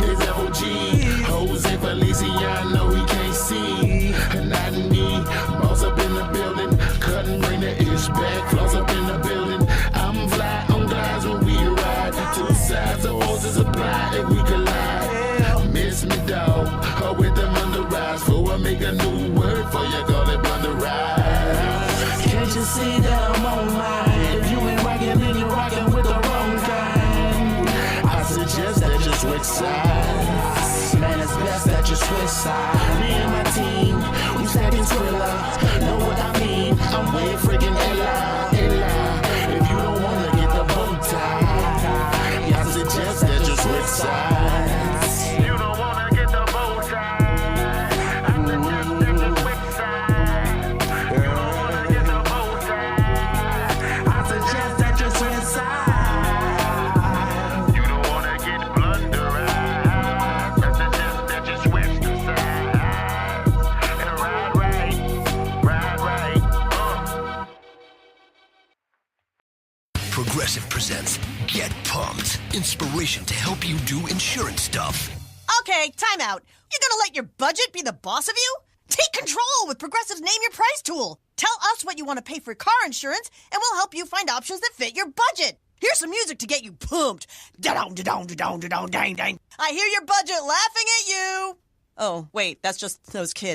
is FOG. Jose Feliciano, he can't see. And not me, boss up in the building. Cut and bring the ish back. Flows up in the building. I'm fly on glides when we ride. Two sides, the horses apply if we collide. Miss me, dog, or with them underrides. For I make a new word for you, call it blunderize. Can't you see that I'm on mine? If you ain't rockin', then you're rockin' with the wrong kind. I suggest that you switch sides. Man, it's best that you switch sides. Me and my team, we stacking Skrilla. Know what I mean? I'm way friggin' Ella. If you don't wanna get the bow tie, I suggest that you switch sides. You don't wanna get the bow tie, I suggest that you switch sides. You don't wanna get the bow tie, I suggest that you switch sides. You don't wanna get blunderized, I suggest that you switch the sides. And ride right. Progressive presents Get Pumped. Inspiration to help you do insurance stuff. Okay, time out. You're gonna let your budget be the boss of you? Take control with Progressive's Name Your Price tool. Tell us what you want to pay for car insurance, and we'll help you find options that fit your budget. Here's some music to get you pumped. Da-dong, da-dong, da-dong, da-dong, dang, dang. I hear your budget laughing at you. Oh, wait, that's just those kids.